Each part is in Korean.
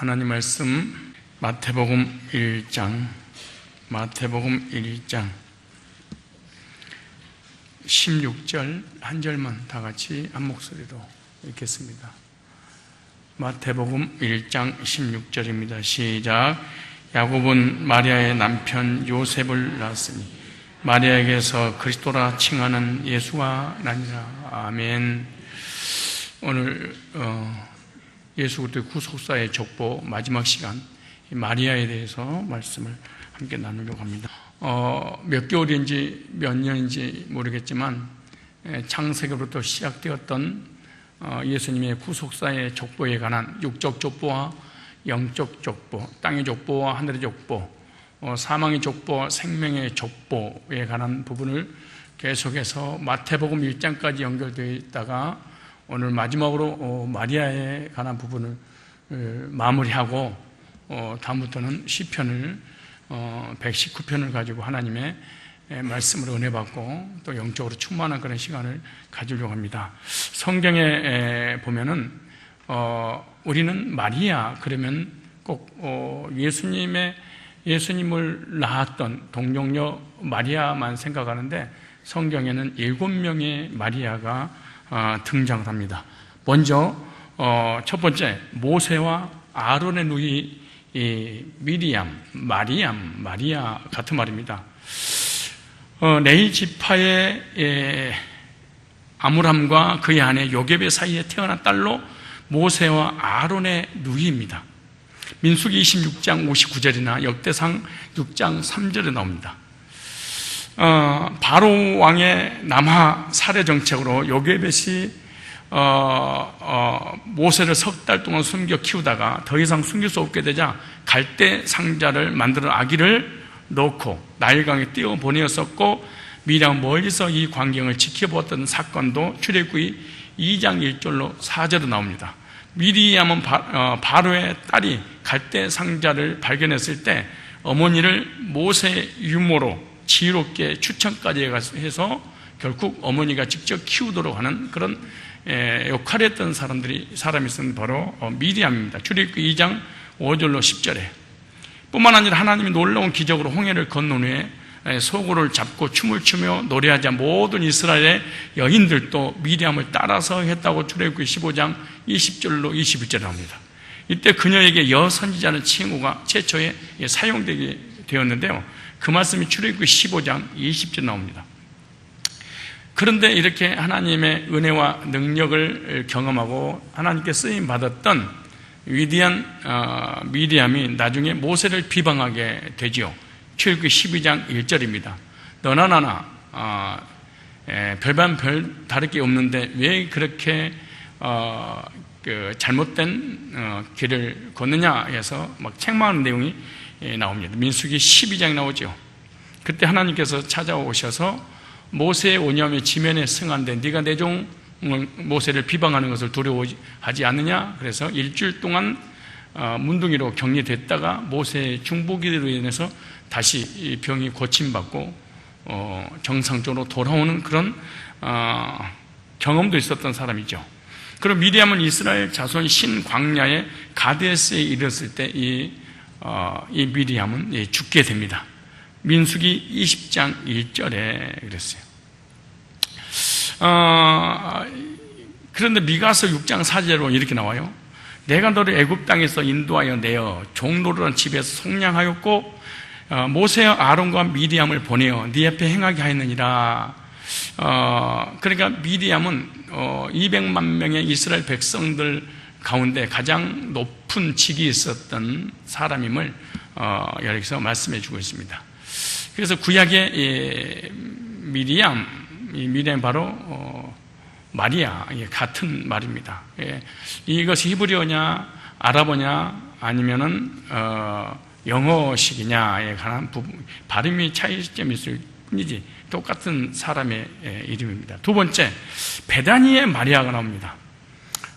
하나님 말씀 마태복음 1장 16절 한 절만 다 같이 한 목소리로 읽겠습니다. 마태복음 1장 16절입니다. 시작. 야곱은 마리아의 남편 요셉을 낳았으니 마리아에게서 그리스도라 칭하는 예수가 나니라. 아멘. 오늘 예수 그리스도의 구속사의 족보 마지막 시간 마리아에 대해서 말씀을 함께 나누려고 합니다. 몇 개월인지 몇 년인지 모르겠지만 창세기로부터 시작되었던 예수님의 구속사의 족보에 관한 육적 족보와 영적 족보, 땅의 족보와 하늘의 족보, 사망의 족보, 생명의 족보에 관한 부분을 계속해서 마태복음 1장까지 연결되어 있다가 오늘 마지막으로 마리아에 관한 부분을 마무리하고 다음부터는 시편을 119편을 가지고 하나님의 말씀으로 은혜 받고 또 영적으로 충만한 그런 시간을 가지려고 합니다. 성경에 보면은 우리는 마리아 그러면 꼭 예수님을 낳았던 동정녀 마리아만 생각하는데 성경에는 7명의 마리아가 등장을 합니다. 먼저 첫 번째 모세와 아론의 누이 마리아 같은 말입니다. 레위 지파의 아므람과 그의 아내 요게벳 사이에 태어난 딸로 모세와 아론의 누이입니다. 민수기 26장 59절이나 역대상 6장 3절에 나옵니다. 바로 왕의 남하 살해 정책으로 요게벳이 모세를 석 달 동안 숨겨 키우다가 더 이상 숨길 수 없게 되자 갈대 상자를 만들어 아기를 넣고 나일강에 띄워 보내었었고, 미리암 멀리서 이 광경을 지켜보았던 사건도 출애굽기 2장 1절로 4절로 나옵니다. 미리암은 바로의 딸이 갈대 상자를 발견했을 때 어머니를 모세의 유모로 지혜롭게 추천까지 해서 결국 어머니가 직접 키우도록 하는 그런 역할을 했던 사람이 있었는데 바로 미리암입니다. 출애굽기 2장 5절로 10절에 뿐만 아니라 하나님이 놀라운 기적으로 홍해를 건넌 후에 소고를 잡고 춤을 추며 노래하자 모든 이스라엘의 여인들도 미리암을 따라서 했다고 출애굽기 15장 20절로 21절에 나옵니다. 이때 그녀에게 여선지자는 칭호가 최초에 사용되게 되었는데요, 그 말씀이 출애굽기 15장 20절 나옵니다. 그런데 이렇게 하나님의 은혜와 능력을 경험하고 하나님께 쓰임 받았던 위대한 미리암이 나중에 모세를 비방하게 되지요. 출애굽기 12장 1절입니다. 너나 나나 별반 별 다를 게 없는데 왜 그렇게 잘못된 길을 걷느냐 해서 막 책망하는 내용이 나옵니다. 민수기 12장이 나오죠. 그때 하나님께서 찾아오셔서 모세의 오념에 지면에 승한데 네가 내 종 모세를 비방하는 것을 두려워하지 않느냐? 그래서 일주일 동안 문둥이로 격리됐다가 모세의 중보기도로 인해서 다시 이 병이 고침받고 정상적으로 돌아오는 그런 경험도 있었던 사람이죠. 그럼 미리암은 이스라엘 자손 신광야의 가데스에 이르렀을 때 이 미리암은 죽게 됩니다. 민수기 20장 1절에 그랬어요. 그런데 미가서 6장 4절로 이렇게 나와요. 내가 너를 애굽 땅에서 인도하여 내어 종노릇한 집에서 속량하였고 모세와 아론과 미리암을 보내어 네 앞에 행하게 하였느니라. 그러니까 미리암은 200만 명의 이스라엘 백성들 가운데 가장 높은 직이 있었던 사람임을 여기서 말씀해 주고 있습니다. 그래서 구약의 미리암 바로 마리아 같은 말입니다. 이것이 히브리어냐 아랍어냐 아니면은 영어식이냐에 관한 발음이 차이점이 있을 뿐이지 똑같은 사람의 이름입니다. 두 번째, 베다니의 마리아가 나옵니다.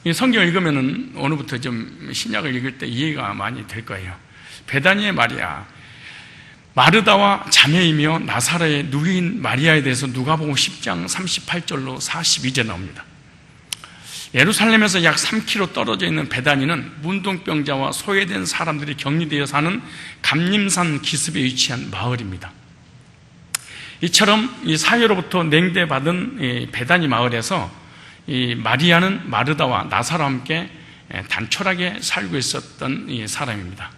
이 성경을 읽으면은 오늘부터 좀 신약을 읽을 때 이해가 많이 될 거예요. 베다니의 마리아, 마르다와 자매이며 나사렛의 누이인 마리아에 대해서 누가복음 10장 38절로 42절 나옵니다. 예루살렘에서 약 3km 떨어져 있는 베다니는 문둥병자와 소외된 사람들이 격리되어 사는 감림산 기슭에 위치한 마을입니다. 이처럼 이 사회로부터 냉대받은 이 베다니 마을에서 이 마리아는 마르다와 나사로와 함께 단촐하게 살고 있었던 이 사람입니다.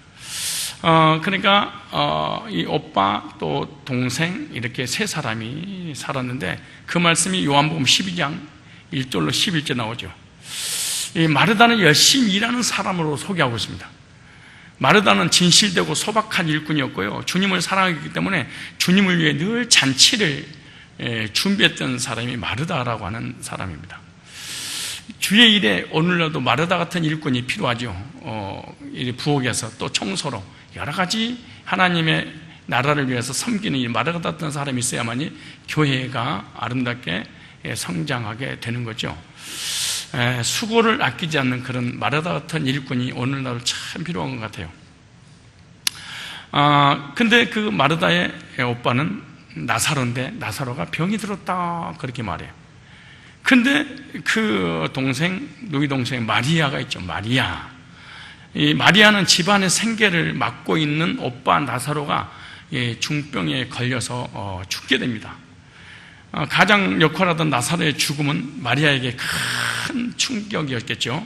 그러니까 이 오빠 또 동생 이렇게 세 사람이 살았는데, 그 말씀이 요한복음 12장 1절로 11절 나오죠. 이 마르다는 열심히 일하는 사람으로 소개하고 있습니다. 마르다는 진실되고 소박한 일꾼이었고요, 주님을 사랑했기 때문에 주님을 위해 늘 잔치를 준비했던 사람이 마르다라고 하는 사람입니다. 주의 일에 오늘날도 마르다 같은 일꾼이 필요하죠. 부엌에서 또 청소로 여러 가지 하나님의 나라를 위해서 섬기는 이 마르다 같은 사람이 있어야만이 교회가 아름답게 성장하게 되는 거죠. 수고를 아끼지 않는 그런 마르다 같은 일꾼이 오늘날 참 필요한 것 같아요. 근데 그 마르다의 오빠는 나사로인데, 나사로가 병이 들었다 그렇게 말해요. 근데 그 동생, 누이 동생 마리아가 있죠. 마리아. 이 마리아는 집안의 생계를 맡고 있는 오빠 나사로가 중병에 걸려서 죽게 됩니다. 가장 역할하던 나사로의 죽음은 마리아에게 큰 충격이었겠죠.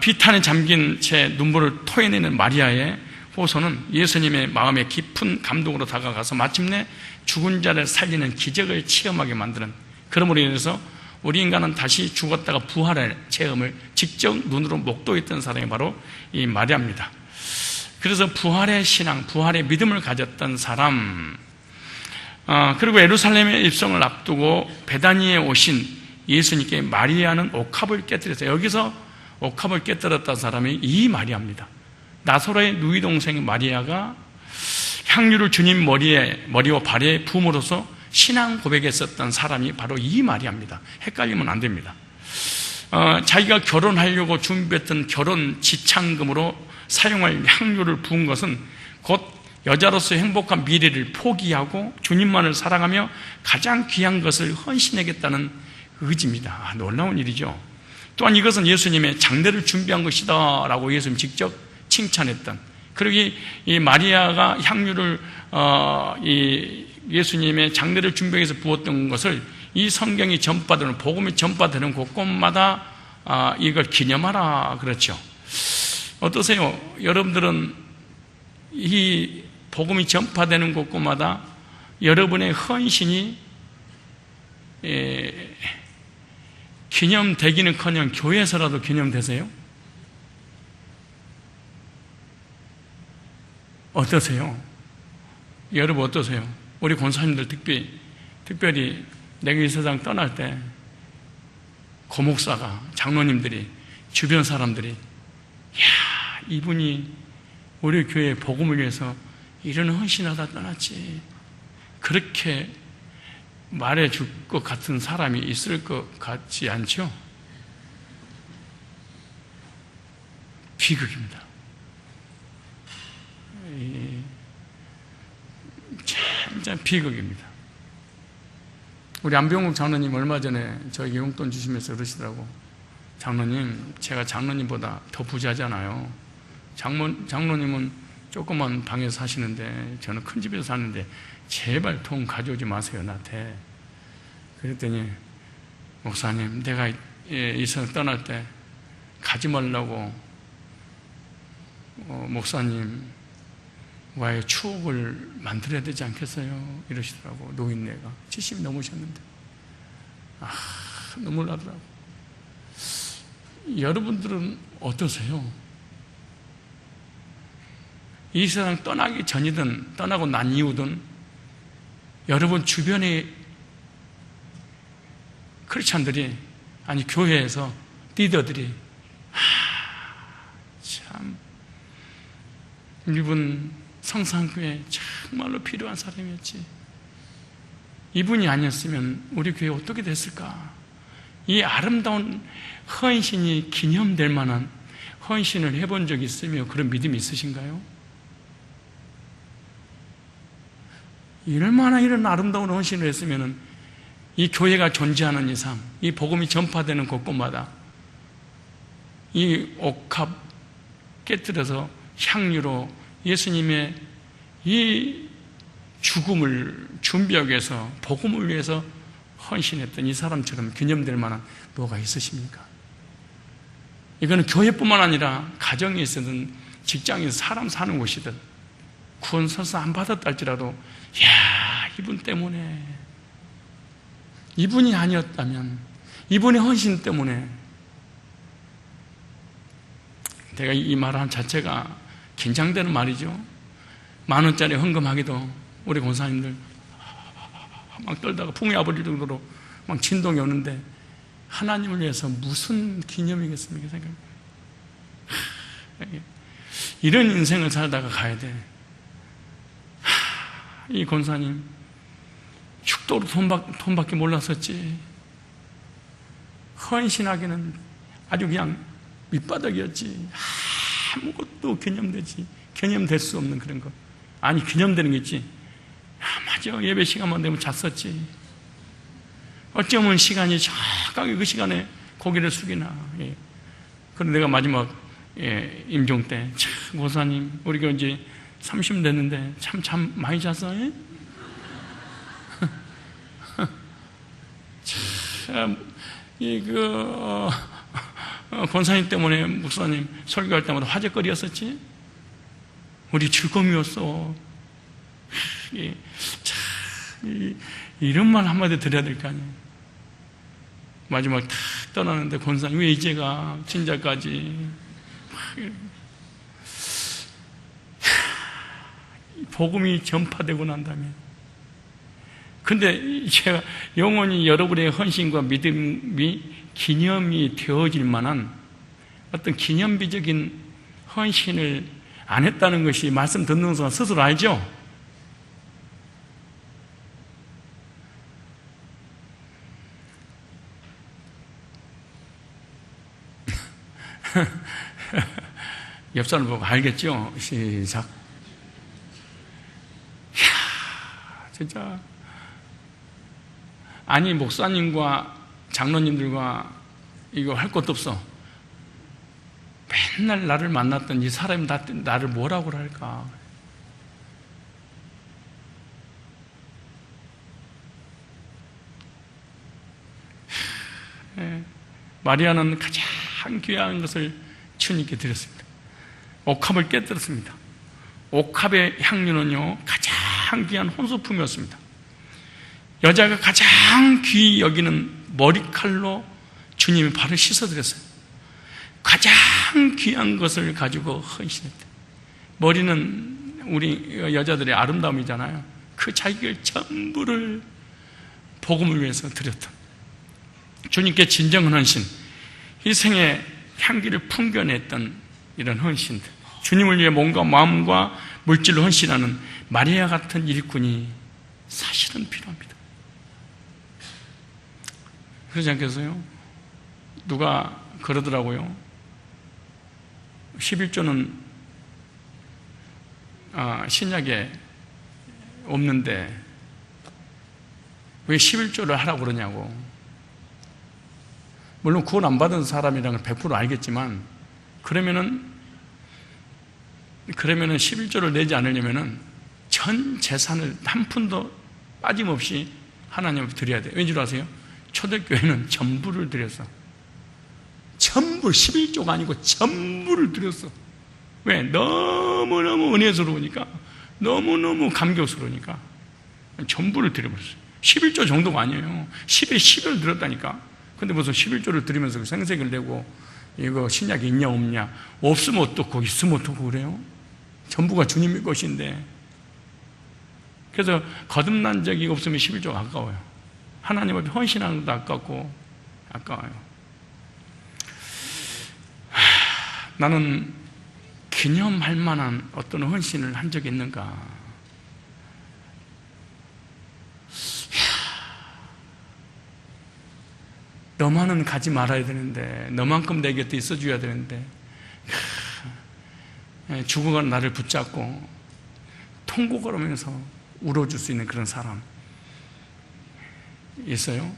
비탄에 잠긴 채 눈물을 토해내는 마리아의 호소는 예수님의 마음에 깊은 감동으로 다가가서 마침내 죽은 자를 살리는 기적을 체험하게 만드는, 그러므로 인해서 우리 인간은 다시 죽었다가 부활의 체험을 직접 눈으로 목도했던 사람이 바로 이 마리아입니다. 그래서 부활의 신앙, 부활의 믿음을 가졌던 사람, 그리고 예루살렘의 입성을 앞두고 베다니에 오신 예수님께 마리아는 옥합을 깨뜨렸어요. 여기서 옥합을 깨뜨렸던 사람이 이 마리아입니다. 나사로의 누이 동생 마리아가 향유를 주님 머리와 발에 부음으로써 신앙 고백했었던 사람이 바로 이 마리아입니다. 헷갈리면 안 됩니다. 자기가 결혼하려고 준비했던 결혼 지참금으로 사용할 향유를 부은 것은 곧 여자로서의 행복한 미래를 포기하고 주님만을 사랑하며 가장 귀한 것을 헌신하겠다는 의지입니다. 놀라운 일이죠. 또한 이것은 예수님의 장례를 준비한 것이다 라고 예수님 직접 칭찬했던, 그리고 이 마리아가 향유를 예수님의 장례를 준비해서 부었던 것을 이 성경이 전파되는, 복음이 전파되는 곳곳마다 이걸 기념하라 그렇죠. 어떠세요? 여러분들은 이 복음이 전파되는 곳곳마다 여러분의 헌신이 기념되기는커녕 교회에서라도 기념되세요? 어떠세요? 여러분 어떠세요? 우리 권사님들 특별히 내가 이 세상 떠날 때 고목사가, 장로님들이, 주변 사람들이, 야, 이분이 우리 교회 복음을 위해서 이런 헌신하다 떠났지, 그렇게 말해줄 것 같은 사람이 있을 것 같지 않죠? 비극입니다. 진짜 비극입니다. 우리 안병욱 장로님 얼마 전에 저에게 용돈 주시면서 그러시더라고. 장로님, 제가 장로님보다 더 부자잖아요. 장로님은 조그만 방에서 사시는데 저는 큰 집에서 사는데 제발 돈 가져오지 마세요, 나한테. 그랬더니, 목사님, 내가 이 세상 떠날 때 가지 말라고 목사님 와의 추억을 만들어야 되지 않겠어요? 이러시더라고. 노인네가 70이 넘으셨는데 눈물 나더라고. 여러분들은 어떠세요? 이 세상 떠나기 전이든 떠나고 난 이후든 여러분 주변의 크리스찬들이, 아니 교회에서 리더들이 참 이분 성산교회 정말로 필요한 사람이었지, 이분이 아니었으면 우리 교회 어떻게 됐을까? 이 아름다운 헌신이 기념될 만한 헌신을 해본 적이 있으며 그런 믿음이 있으신가요? 얼마나 이런 아름다운 헌신을 했으면 이 교회가 존재하는 이상, 이 복음이 전파되는 곳곳마다 이 옥합 깨뜨려서 향유로 예수님의 이 죽음을 준비하기 위해서, 복음을 위해서 헌신했던 이 사람처럼 기념될 만한 뭐가 있으십니까? 이거는 교회뿐만 아니라 가정에 있든 직장에서 사람 사는 곳이든 구원 설사 안 받았다 할지라도 야, 이분 때문에, 이분이 아니었다면, 이분의 헌신 때문에. 내가 이 말한 자체가 긴장되는 말이죠. 10,000원짜리 헌금하기도 우리 권사님들 막 떨다가 풍이 와버릴 정도로 막 진동이 오는데 하나님을 위해서 무슨 기념이겠습니까? 생각합니다. 이런 인생을 살다가 가야 돼. 이 권사님 축도로 돈밖에 몰랐었지. 헌신하기는 아주 그냥 밑바닥이었지. 아무것도 개념될 수 없는 그런 거. 아니, 개념되는 게 있지. 맞아, 예배 시간만 되면 잤었지. 어쩌면 시간이 정확하게 그 시간에 고개를 숙이나. 예. 그런데 내가 마지막 임종 때 참, 권사님 우리가 이제 30년 됐는데 참 많이 잤어. 예? 참, 권사님 때문에 목사님 설교할 때마다 화제거리였었지. 우리 즐거움이었어. 이런 말 한마디 드려야 될 거 아니에요. 마지막 탁 떠나는데 권사님 왜 이제가 진짜까지. 복음이 전파되고 난다면. 근데 제가 영원히 여러분의 헌신과 믿음이 기념이 되어질 만한 어떤 기념비적인 헌신을 안 했다는 것이 말씀 듣는 순간 스스로 알죠? 옆 사람 보고 알겠죠? 시작. 이야, 진짜. 아니, 목사님과 장로님들과 이거 할 것도 없어. 맨날 나를 만났던 이 사람이 나를 뭐라고 할까? 마리아는 가장 귀한 것을 주님께 드렸습니다. 옥합을 깨뜨렸습니다. 옥합의 향유는요, 가장 귀한 혼수품이었습니다. 여자가 가장 귀히 여기는 머리칼로 주님의 발을 씻어드렸어요. 가장 귀한 것을 가지고 헌신했대. 머리는 우리 여자들의 아름다움이잖아요. 그 자기를 전부를 복음을 위해서 드렸던 주님께 진정한 헌신, 희생의 향기를 풍겨냈던 이런 헌신들, 주님을 위해 몸과 마음과 물질로 헌신하는 마리아 같은 일꾼이 사실은 필요합니다. 그러지 않겠어요? 누가 그러더라고요. 11조는 신약에 없는데 왜 11조를 하라고 그러냐고. 물론 구원 안 받은 사람이라는 걸 100% 알겠지만 그러면은 11조를 내지 않으려면은 전 재산을 한 푼도 빠짐없이 하나님께 드려야 돼요. 왠지 아세요? 초대교회는 전부를 드렸어. 전부, 11조가 아니고 전부를 드렸어. 왜? 너무너무 은혜스러우니까, 너무너무 감격스러우니까 전부를 드려버렸어요. 11조 정도가 아니에요. 10에 10을 드렸다니까. 근데 무슨 11조를 드리면서 그 생색을 내고 이거 신약이 있냐 없냐, 없으면 어떻고 있으면 어떻고 그래요? 전부가 주님의 것인데. 그래서 거듭난 적이 없으면 11조가 아까워요. 하나님 앞에 헌신하는 것도 아깝고 아까워요. 나는 기념할 만한 어떤 헌신을 한 적이 있는가? 너만은 가지 말아야 되는데, 너만큼 내 곁에 있어줘야 되는데, 죽어가는 나를 붙잡고 통곡 걸으면서 울어줄 수 있는 그런 사람 있어요?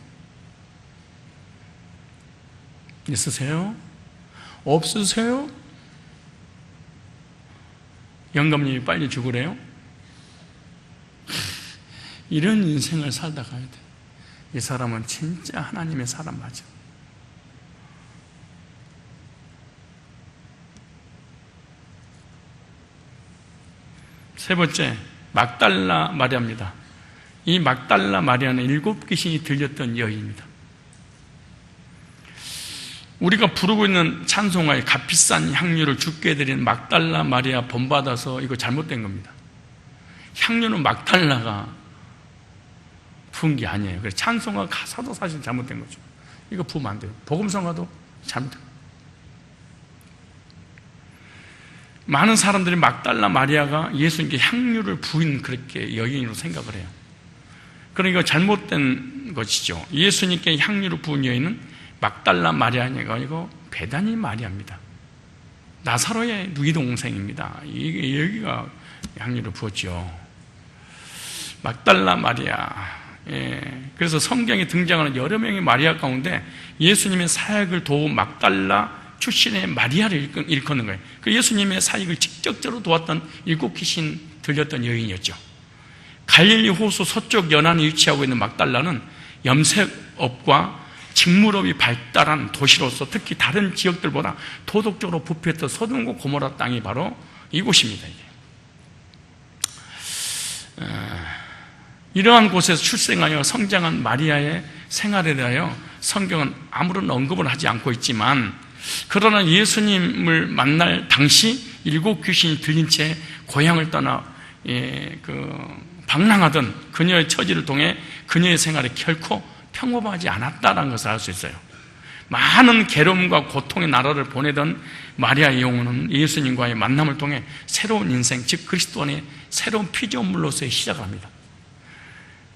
있으세요? 없으세요? 영감님이 빨리 죽으래요? 이런 인생을 살다 가야 돼. 이 사람은 진짜 하나님의 사람 맞아. 세 번째, 막달라 마리아입니다. 이 막달라 마리아는 7 귀신이 들렸던 여인입니다. 우리가 부르고 있는 찬송가에 값비싼 향유를 주께 드린 막달라 마리아 본받아서 이거 잘못된 겁니다. 향유는 막달라가 부은 게 아니에요. 그래서 찬송가 가사도 사실 잘못된 거죠. 이거 부으면 안 돼요. 복음성가도 잘못된 거예요. 많은 사람들이 막달라 마리아가 예수님께 향유를 부인 그렇게 여인으로 생각을 해요. 그러니까 잘못된 것이죠. 예수님께 향유를 부은 여인은 막달라 마리아가 아니고 베다니 마리아입니다. 나사로의 누이 동생입니다. 여기가 향유를 부었죠. 막달라 마리아. 그래서 성경에 등장하는 여러 명의 마리아 가운데 예수님의 사역을 도운 막달라 출신의 마리아를 일컫는 거예요. 그 예수님의 사역을 직접적으로 도왔던 7 귀신 들렸던 여인이었죠. 갈릴리 호수 서쪽 연안에 위치하고 있는 막달라는 염색업과 직물업이 발달한 도시로서 특히 다른 지역들보다 도덕적으로 부패했던 소돔과 고모라 땅이 바로 이곳입니다. 이러한 곳에서 출생하여 성장한 마리아의 생활에 대하여 성경은 아무런 언급을 하지 않고 있지만, 그러나 예수님을 만날 당시 7 귀신이 들린 채 고향을 떠나 방랑하던 그녀의 처지를 통해 그녀의 생활이 결코 평범하지 않았다는 것을 알 수 있어요. 많은 괴로움과 고통의 나라를 보내던 마리아의 영혼은 예수님과의 만남을 통해 새로운 인생, 즉 그리스도 안에 새로운 피조물로서의 시작을 합니다.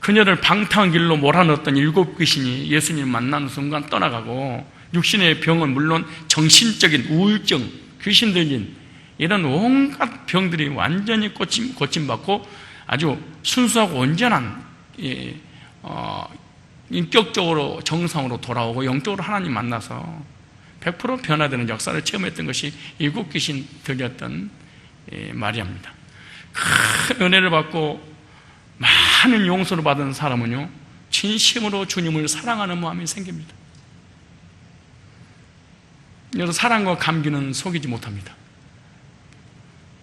그녀를 방탕한 길로 몰아넣었던 7 귀신이 예수님을 만나는 순간 떠나가고, 육신의 병은 물론 정신적인 우울증, 귀신 들린 이런 온갖 병들이 완전히 고침받고 아주 순수하고 온전한 인격적으로 정상으로 돌아오고 영적으로 하나님 만나서 100% 변화되는 역사를 체험했던 것이 7 귀신 들렸던 마리아입니다. 큰 은혜를 받고 많은 용서를 받은 사람은요, 진심으로 주님을 사랑하는 마음이 생깁니다. 여러분, 사랑과 감기는 속이지 못합니다.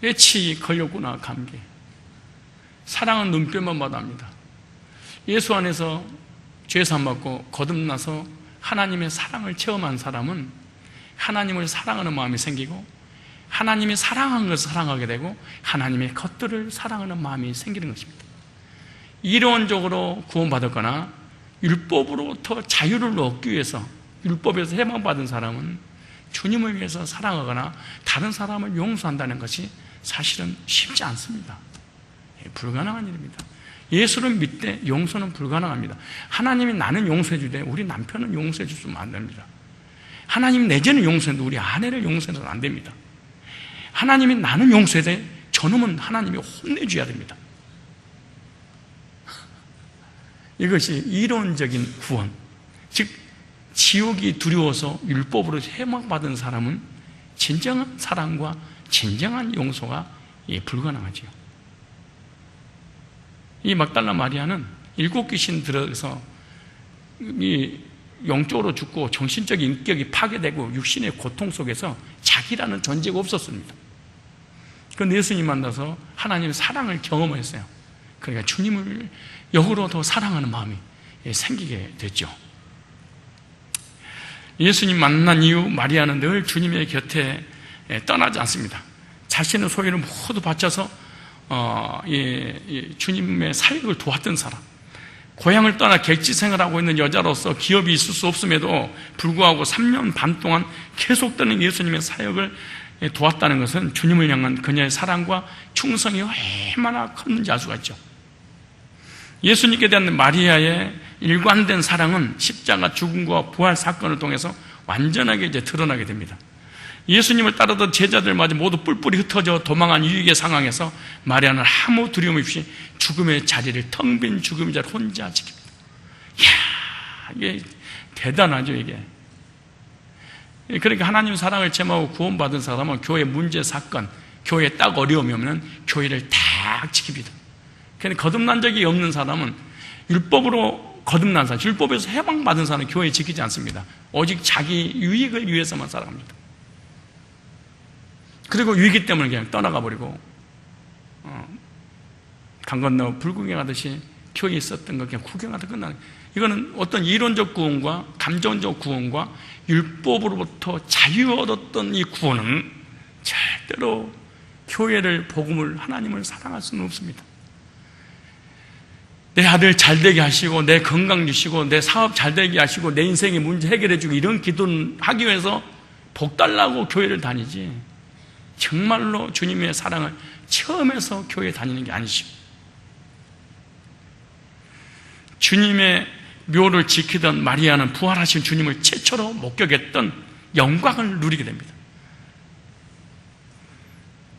예치 걸렸구나, 감기. 사랑은 눈빛만 봐도 압니다. 예수 안에서 죄사함 받고 거듭나서 하나님의 사랑을 체험한 사람은 하나님을 사랑하는 마음이 생기고, 하나님이 사랑한 것을 사랑하게 되고, 하나님의 것들을 사랑하는 마음이 생기는 것입니다. 이론적으로 구원받았거나 율법으로부터 자유를 얻기 위해서 율법에서 해방받은 사람은 주님을 위해서 사랑하거나 다른 사람을 용서한다는 것이 사실은 쉽지 않습니다. 불가능한 일입니다. 예수를 믿되 용서는 불가능합니다. 하나님이 나는 용서해 주되 우리 남편은 용서해 주시면 안 됩니다. 하나님이 내 죄는 용서해도 우리 아내를 용서해서는 안 됩니다. 하나님이 나는 용서해야 돼, 저놈은 하나님이 혼내줘야 됩니다. 이것이 이론적인 구원, 즉 지옥이 두려워서 율법으로 해방받은 사람은 진정한 사랑과 진정한 용서가 불가능하지요. 이 막달라 마리아는 7 귀신 들어서 영적으로 죽고 정신적인 인격이 파괴되고 육신의 고통 속에서 자기라는 존재가 없었습니다. 그런데 예수님 만나서 하나님의 사랑을 경험했어요. 그러니까 주님을 역으로 더 사랑하는 마음이 생기게 됐죠. 예수님 만난 이후 마리아는 늘 주님의 곁에 떠나지 않습니다. 자신의 소유를 모두 바쳐서 주님의 사역을 도왔던 사람, 고향을 떠나 객지 생활하고 있는 여자로서 기업이 있을 수 없음에도 불구하고 3년 반 동안 계속되는 예수님의 사역을 도왔다는 것은 주님을 향한 그녀의 사랑과 충성이 얼마나 컸는지 알 수가 있죠. 예수님께 대한 마리아의 일관된 사랑은 십자가 죽음과 부활 사건을 통해서 완전하게 드러나게 됩니다. 예수님을 따르던 제자들마저 모두 뿔뿔이 흩어져 도망한 위기의 상황에서 마리아는 아무 두려움 없이 죽음의 자리를, 텅 빈 죽음의 자리를 혼자 지킵니다. 이야, 이게 대단하죠, 이게. 그러니까 하나님 사랑을 체험하고 구원받은 사람은 교회 문제, 사건, 교회에 딱 어려움이 오면 교회를 딱 지킵니다. 그런데 거듭난 적이 없는 사람은 율법으로 거듭난 사람, 율법에서 해방받은 사람은 교회에 지키지 않습니다. 오직 자기 유익을 위해서만 살아갑니다. 그리고 위기 때문에 그냥 떠나가 버리고 강 건너 불구경하듯이 교회에 있었던 거 그냥 구경하다 끝나는, 이거는 어떤 이론적 구원과 감정적 구원과 율법으로부터 자유 얻었던 이 구원은 절대로 교회를, 복음을, 하나님을 사랑할 수는 없습니다. 내 아들 잘되게 하시고 내 건강 주시고 내 사업 잘되게 하시고 내 인생의 문제 해결해 주고 이런 기도를 하기 위해서 복 달라고 교회를 다니지, 정말로 주님의 사랑을 체험해서 교회에 다니는 게 아니시고, 주님의 묘를 지키던 마리아는 부활하신 주님을 최초로 목격했던 영광을 누리게 됩니다.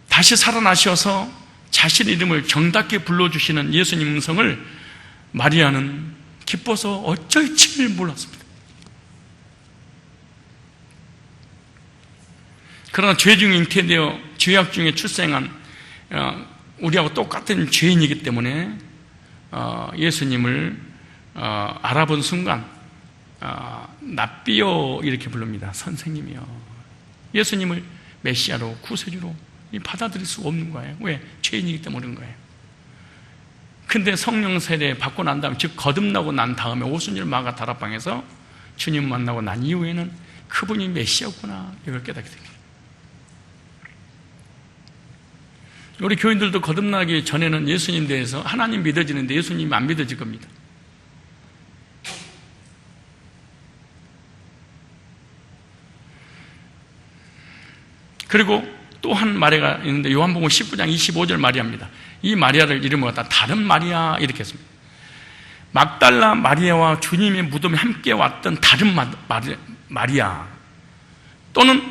다시 살아나셔서 자신 이름을 정답게 불러주시는 예수님 음성을 마리아는 기뻐서 어쩔 줄 몰랐습니다. 그러나 죄 중에 잉태되어 죄악 중에 출생한 우리하고 똑같은 죄인이기 때문에 예수님을 알아본 순간 납비요 이렇게 부릅니다. 선생님이요. 예수님을 메시아로, 구세주로 받아들일 수가 없는 거예요. 왜? 죄인이기 때문에 그런 거예요. 근데 성령 세례 받고 난 다음에, 즉 거듭나고 난 다음에 오순절 마가 다락방에서 주님 만나고 난 이후에는 그분이 메시아구나 이걸 깨닫게 됩니다. 우리 교인들도 거듭나기 전에는 예수님 대해서 하나님 믿어지는데 예수님 안 믿어질 겁니다. 그리고 또 한 마리아가 있는데 요한복음 19장 25절 마리아입니다. 이 마리아를 이름을 갖다 다른 마리아 이렇게 했습니다. 막달라 마리아와 주님의 무덤에 함께 왔던 다른 마리아, 또는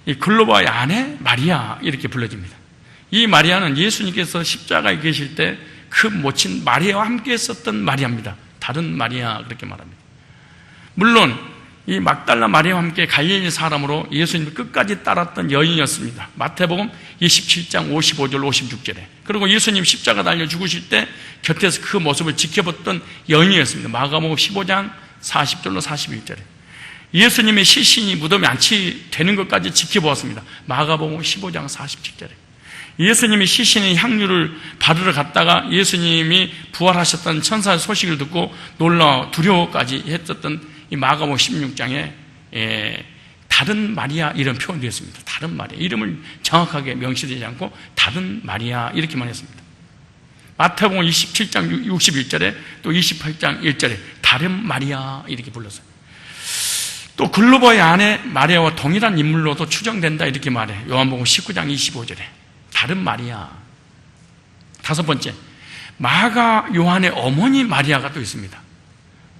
이 글로바의 아내 마리아 이렇게 불러집니다. 이 마리아는 예수님께서 십자가에 계실 때 그 모친 마리아와 함께 있었던 마리아입니다. 다른 마리아 그렇게 말합니다. 물론 이 막달라 마리아와 함께 갈릴리 사람으로 예수님을 끝까지 따랐던 여인이었습니다. 마태복음 27장 55절 56절에. 그리고 예수님 십자가 달려 죽으실 때 곁에서 그 모습을 지켜봤던 여인이었습니다. 마가복음 15장 40절로 41절에. 예수님의 시신이 무덤에 안치되는 것까지 지켜보았습니다. 마가복음 15장 47절에. 예수님이 시신의 향유를 바르러 갔다가 예수님이 부활하셨다는 천사의 소식을 듣고 놀라 두려워까지 했었던 이 마가복음 16장에 다른 마리아 이런 표현이 되었습니다. 다른 마리아, 이름을 정확하게 명시되지 않고 다른 마리아 이렇게만 했습니다. 마태복음 27장 61절에 또 28장 1절에 다른 마리아 이렇게 불렀어요. 또 글로버의 아내 마리아와 동일한 인물로도 추정된다 이렇게 말해. 요한복음 19장 25절에 다른 마리아. 다섯 번째, 마가 요한의 어머니 마리아가 또 있습니다.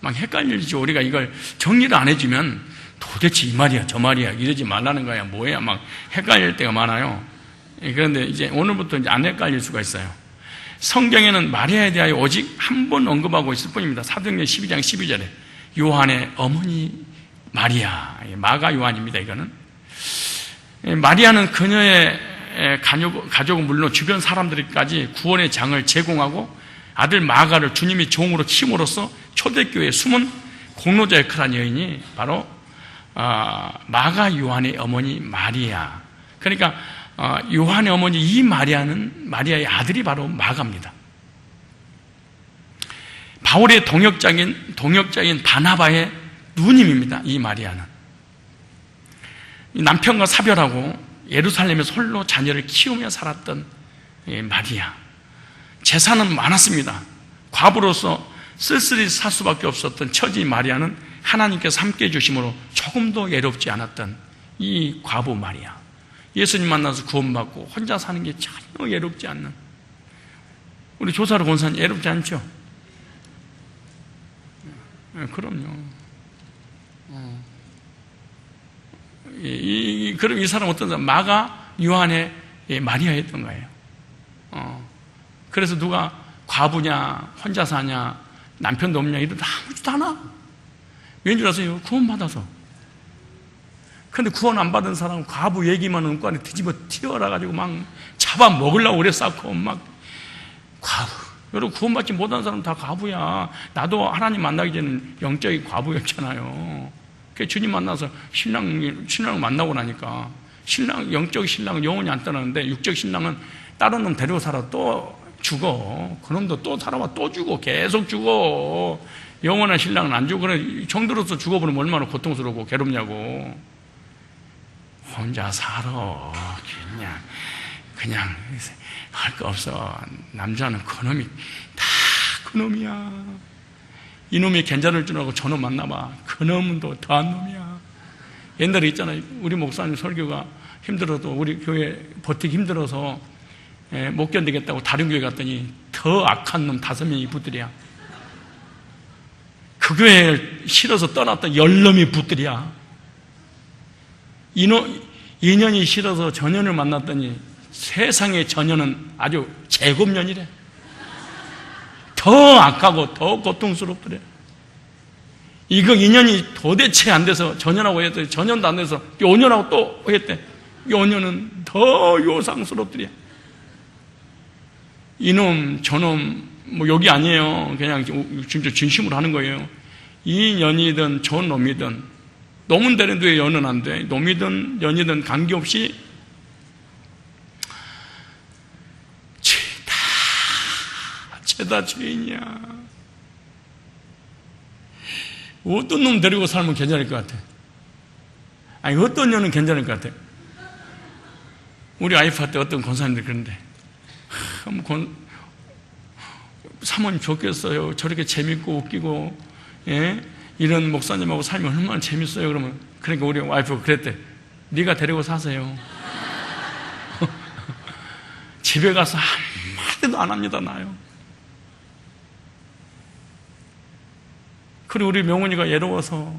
막 헷갈리죠. 우리가 이걸 정리를 안 해주면 도대체 이 말이야 저 말이야 이러지 말라는 거야 뭐야 막 헷갈릴 때가 많아요. 그런데 이제 오늘부터 이제 안 헷갈릴 수가 있어요. 성경에는 마리아에 대하여 오직 한 번 언급하고 있을 뿐입니다. 사도행전 12장 12절에 요한의 어머니 마리아, 마가 요한입니다. 이거는 마리아는 그녀의 가족은 물론 주변 사람들까지 구원의 장을 제공하고 아들 마가를 주님의 종으로 키움으로써 초대교회의 숨은 공로자 역할한 여인이 바로 마가 요한의 어머니 마리아. 그러니까 요한의 어머니 이 마리아의 아들이 바로 마가입니다. 바울의 동역자인 바나바의 누님입니다. 이 마리아는 남편과 사별하고 예루살렘에서 홀로 자녀를 키우며 살았던 마리아. 재산은 많았습니다. 과부로서 쓸쓸히 살 수밖에 없었던 처지 마리아는 하나님께서 함께 해주심으로 조금도 예롭지 않았던 이 과부 마리아. 예수님 만나서 구원받고 혼자 사는 게 전혀 예롭지 않는, 우리 조사로 권사님 예롭지 않죠? 그럼요. 그럼 이 사람 어떤 사람? 마가 요한의 마리아였던 거예요. 그래서 누가 과부냐, 혼자 사냐, 남편도 없냐 이러다 아무지도 않아. 왠 줄 아세요? 구원받아서. 근데 구원 안 받은 사람은 과부 얘기만 은안에 뒤집어 튀어나가지고 막 잡아먹으려고 그래 쌓고 막 과부. 여러분 구원받지 못한 사람 다 과부야. 나도 하나님 만나기 전에는 영적인 과부였잖아요. 주님 만나서 신랑을 만나고 나니까 영적 신랑은 영원히 안 떠나는데 육적 신랑은 다른 놈 데리고 살아 또 죽어. 그놈도 또 살아와 또 죽어. 계속 죽어. 영원한 신랑은 안 죽어. 그래 정들어서 죽어버리면 얼마나 고통스럽고 괴롭냐고. 혼자 살아. 그냥 할 거 없어. 남자는 그놈이 다 그놈이야. 이놈이 괜찮을 줄 알고 저놈 만나봐. 그놈은 또 더한 놈이야. 옛날에 있잖아요. 우리 목사님 설교가 힘들어도 우리 교회 버티기 힘들어서 못 견디겠다고 다른 교회 갔더니 더 악한 놈 5명이 붙들이야. 그 교회를 싫어서 떠났던 10놈이 붙들이야. 인연이 싫어서 전연을 만났더니 세상의 전연은 아주 제곱년이래. 더 악하고 더 고통스럽더래. 이거 인연이 도대체 안 돼서 전연하고 했더니 전연도 안 돼서 요년하고 또 했대. 요년은 더 요상스럽더래. 이놈 저놈 뭐 여기 아니에요. 그냥 진짜 진심으로 하는 거예요. 이 년이든 저 놈이든 놈은 되는데 왜 연은 안 돼? 놈이든 연이든 관계없이 죄다 죄인이야. 어떤 놈 데리고 살면 괜찮을 것 같아? 아니 어떤 년은 괜찮을 것 같아? 우리 와이프한테 어떤 권사님들 그런데 사모님 좋겠어요. 저렇게 재밌고 웃기고 이런 목사님하고 살면 얼마나 재밌어요. 그러면 그러니까 우리 와이프가 그랬대. 네가 데리고 사세요. 집에 가서 한마디도 안 합니다. 나요. 그리고 우리 명훈이가 예로워서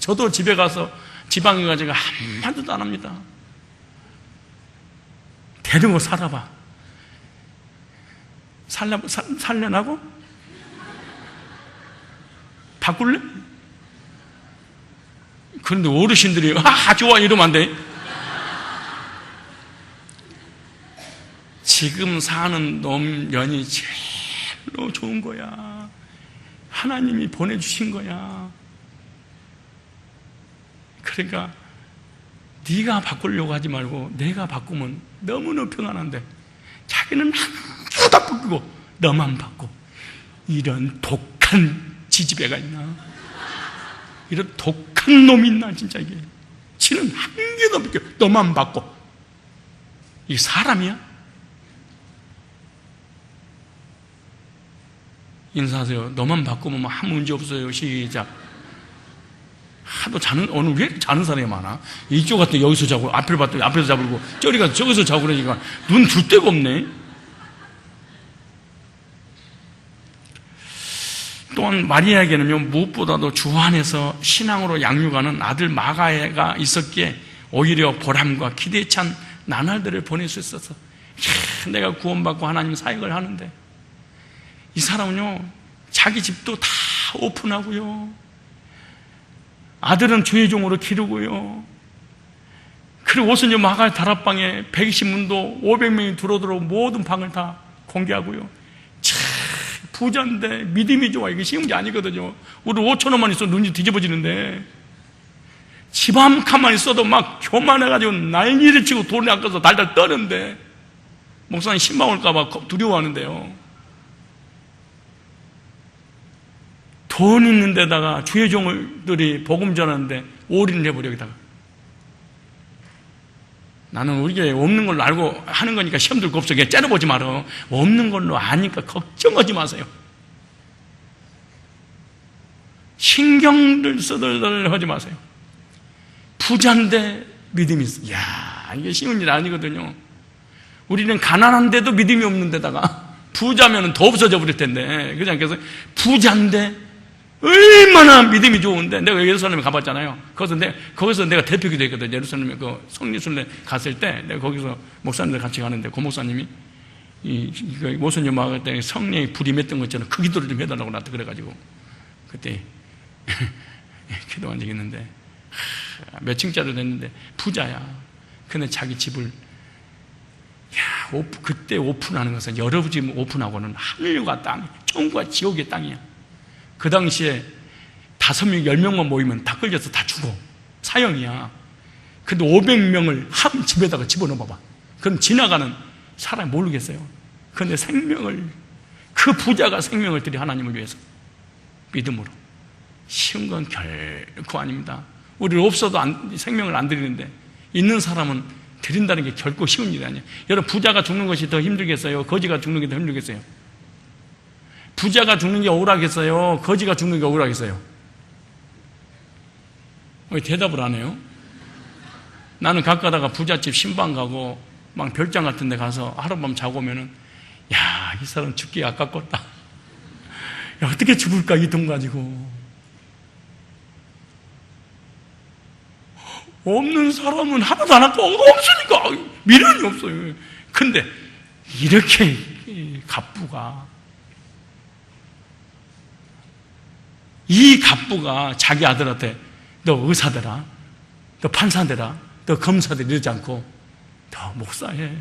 저도 집에 가서 지방에 가지고 한마디도 안 합니다. 데리고 살아봐. 살려나고? 바꿀래? 그런데 어르신들이 좋아 이러면 안 돼. 지금 사는 놈년이 제일로 좋은 거야. 하나님이 보내주신 거야. 그러니까 네가 바꾸려고 하지 말고 내가 바꾸면 너무너무 평안한데 자기는 아무도 다 바꾸고 너만 바꿔. 이런 독한 지지배가 있나? 이런 독한 놈이 있나 진짜 이게. 지는 한 개도 없게 너만 바꿔. 이게 사람이야? 인사하세요. 너만 바꾸면 아무 문제 없어요. 시작. 하도 오늘 왜 이렇게 자는 사람이 많아? 이쪽 갔더니 여기서 자고, 앞을 봤더니 앞에서 자고, 저리 가서 저기서 자고 그러니까 눈 둘 데가 없네. 또한 마리아에게는요, 무엇보다도 주 안에서 신앙으로 양육하는 아들 마가가 있었기에 오히려 보람과 기대에 찬 나날들을 보낼 수 있어서 내가 구원받고 하나님 사역을 하는데 이 사람은요, 자기 집도 다 오픈하고요, 아들은 주의 종으로 기르고요, 그리고 오순절 마가의 다락방에 120문도 500명이 들어오도록 모든 방을 다 공개하고요. 참 부자인데 믿음이 좋아. 이게 쉬운 게 아니거든요. 우리 5,000원만 있어도 눈이 뒤집어지는데 집 한 칸만 있어도 막 교만해가지고 난리를 치고 돈이 아까워서 달달 떠는데 목사님 신방 올까봐 두려워하는데요. 돈 있는 데다가 주의 종들이 복음 전하는데 올인을 해버려. 여기다가 나는 우리 교회에 없는 걸로 알고 하는 거니까 시험 들고 없어. 그냥 째려보지 마라. 없는 걸로 아니까 걱정하지 마세요. 신경을 쓰덜덜 하지 마세요. 부자인데 믿음이 있어. 이야, 이게 쉬운 일 아니거든요. 우리는 가난한데도 믿음이 없는 데다가 부자면 더 없어져 버릴 텐데, 그렇지 않겠어요? 부자인데 얼마나 믿음이 좋은데. 내가 예루살렘에 가봤잖아요. 거기서 내가 대표 기도했거든. 예루살렘에 그 성리순례 갔을 때 내가 거기서 목사님들 같이 가는데 그 목사님이 모순절 막을 때 성령의 불이 맺던 것 있잖아요. 그 기도를 좀 해달라고 나한테 그래가지고 그때 기도한 적이 있는데 몇 층짜리 됐는데 부자야. 근데 자기 집을 그때 오픈하는 것은 여러 집 오픈하고는 하늘과 땅, 천국과 지옥의 땅이야. 그 당시에 5명, 10명만 모이면 다 끌려서 다 죽어. 사형이야. 근데 500명을 한 집에다가 집어넣어 봐봐. 그럼 지나가는 사람이 모르겠어요. 근데 그 부자가 생명을 들여 하나님을 위해서 믿음으로. 쉬운 건 결코 아닙니다. 우리는 없어도 생명을 안 드리는데 있는 사람은 드린다는 게 결코 쉬운 일이 아니에요. 여러분, 부자가 죽는 것이 더 힘들겠어요? 거지가 죽는 게 더 힘들겠어요? 부자가 죽는 게 억울하겠어요? 거지가 죽는 게 억울하겠어요? 왜 대답을 안 해요? 나는 가끔가다가 부잣집 신방 가고 막 별장 같은 데 가서 하룻밤 자고 오면은 야, 이 사람 죽기 아깝겠다. 야, 어떻게 죽을까, 이 돈 가지고. 없는 사람은 하나도 안 갖고 없으니까 미련이 없어요. 근데 이렇게 갑부가, 이 갑부가 자기 아들한테 너 의사 되라, 너 판사 되라, 너 검사 되라 이러지 않고 너 목사해.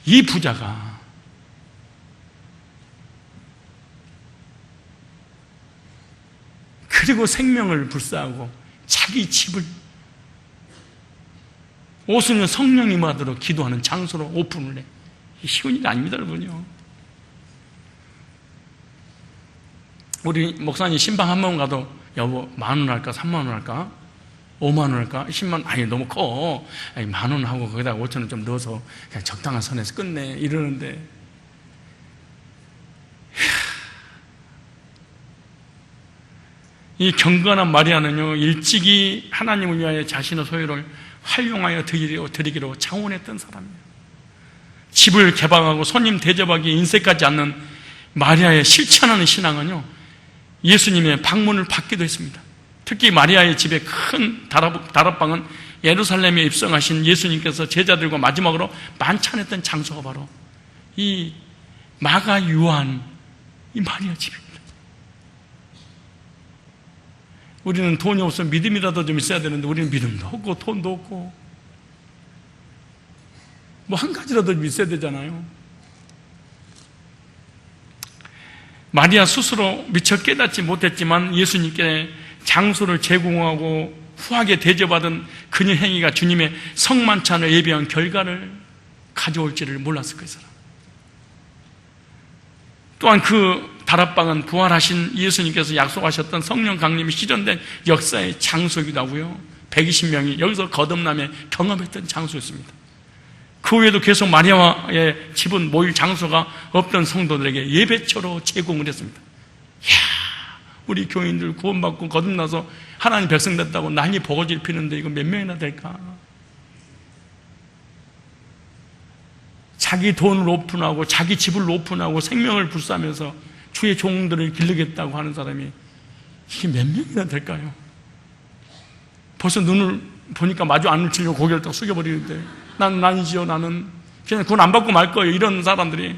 이 부자가 그리고 생명을 불사하고 자기 집을 오수는 성령 임하도록 기도하는 장소로 오픈을 해. 쉬운 일이 아닙니다, 여러분요. 우리 목사님 신방 한 번 가도 여보 10,000원 할까 30,000원 할까 50,000원 할까 10만 아니 너무 커. 아니, 10,000원 하고 거기다가 5,000원 좀 넣어서 그냥 적당한 선에서 끝내 이러는데 이 경건한 마리아는요 일찍이 하나님을 위하여 자신의 소유를 활용하여 드리기로 자원했던 사람이에요. 집을 개방하고 손님 대접하기에 인색하지 않는 마리아의 실천하는 신앙은요 예수님의 방문을 받기도 했습니다. 특히 마리아의 집에 큰 다락방은 예루살렘에 입성하신 예수님께서 제자들과 마지막으로 만찬했던 장소가 바로 이 마가 요한 이 마리아 집입니다. 우리는 돈이 없으면 믿음이라도 좀 있어야 되는데 우리는 믿음도 없고 돈도 없고 뭐 한 가지라도 좀 있어야 되잖아요. 마리아 스스로 미처 깨닫지 못했지만 예수님께 장소를 제공하고 후하게 대접받은 그녀 행위가 주님의 성만찬을 예비한 결과를 가져올지를 몰랐을 거예요. 또한 그 다락방은 부활하신 예수님께서 약속하셨던 성령 강림이 실현된 역사의 장소이기도 하고요 120명이 여기서 거듭남에 경험했던 장소였습니다. 그 외에도 계속 마리아의 집은 모일 장소가 없던 성도들에게 예배처로 제공을 했습니다. 이야, 우리 교인들 구원받고 거듭나서 하나님 백성 됐다고 난이 버거질 피는데 이거 몇 명이나 될까? 자기 돈을 오픈하고 자기 집을 오픈하고 생명을 불사하면서 주의 종들을 기르겠다고 하는 사람이 이게 몇 명이나 될까요? 벌써 눈을 보니까 마주 안 치려고 고개를 딱 숙여버리는데 나는 아니지요. 나는 그냥 돈 안 받고 말 거예요. 이런 사람들이.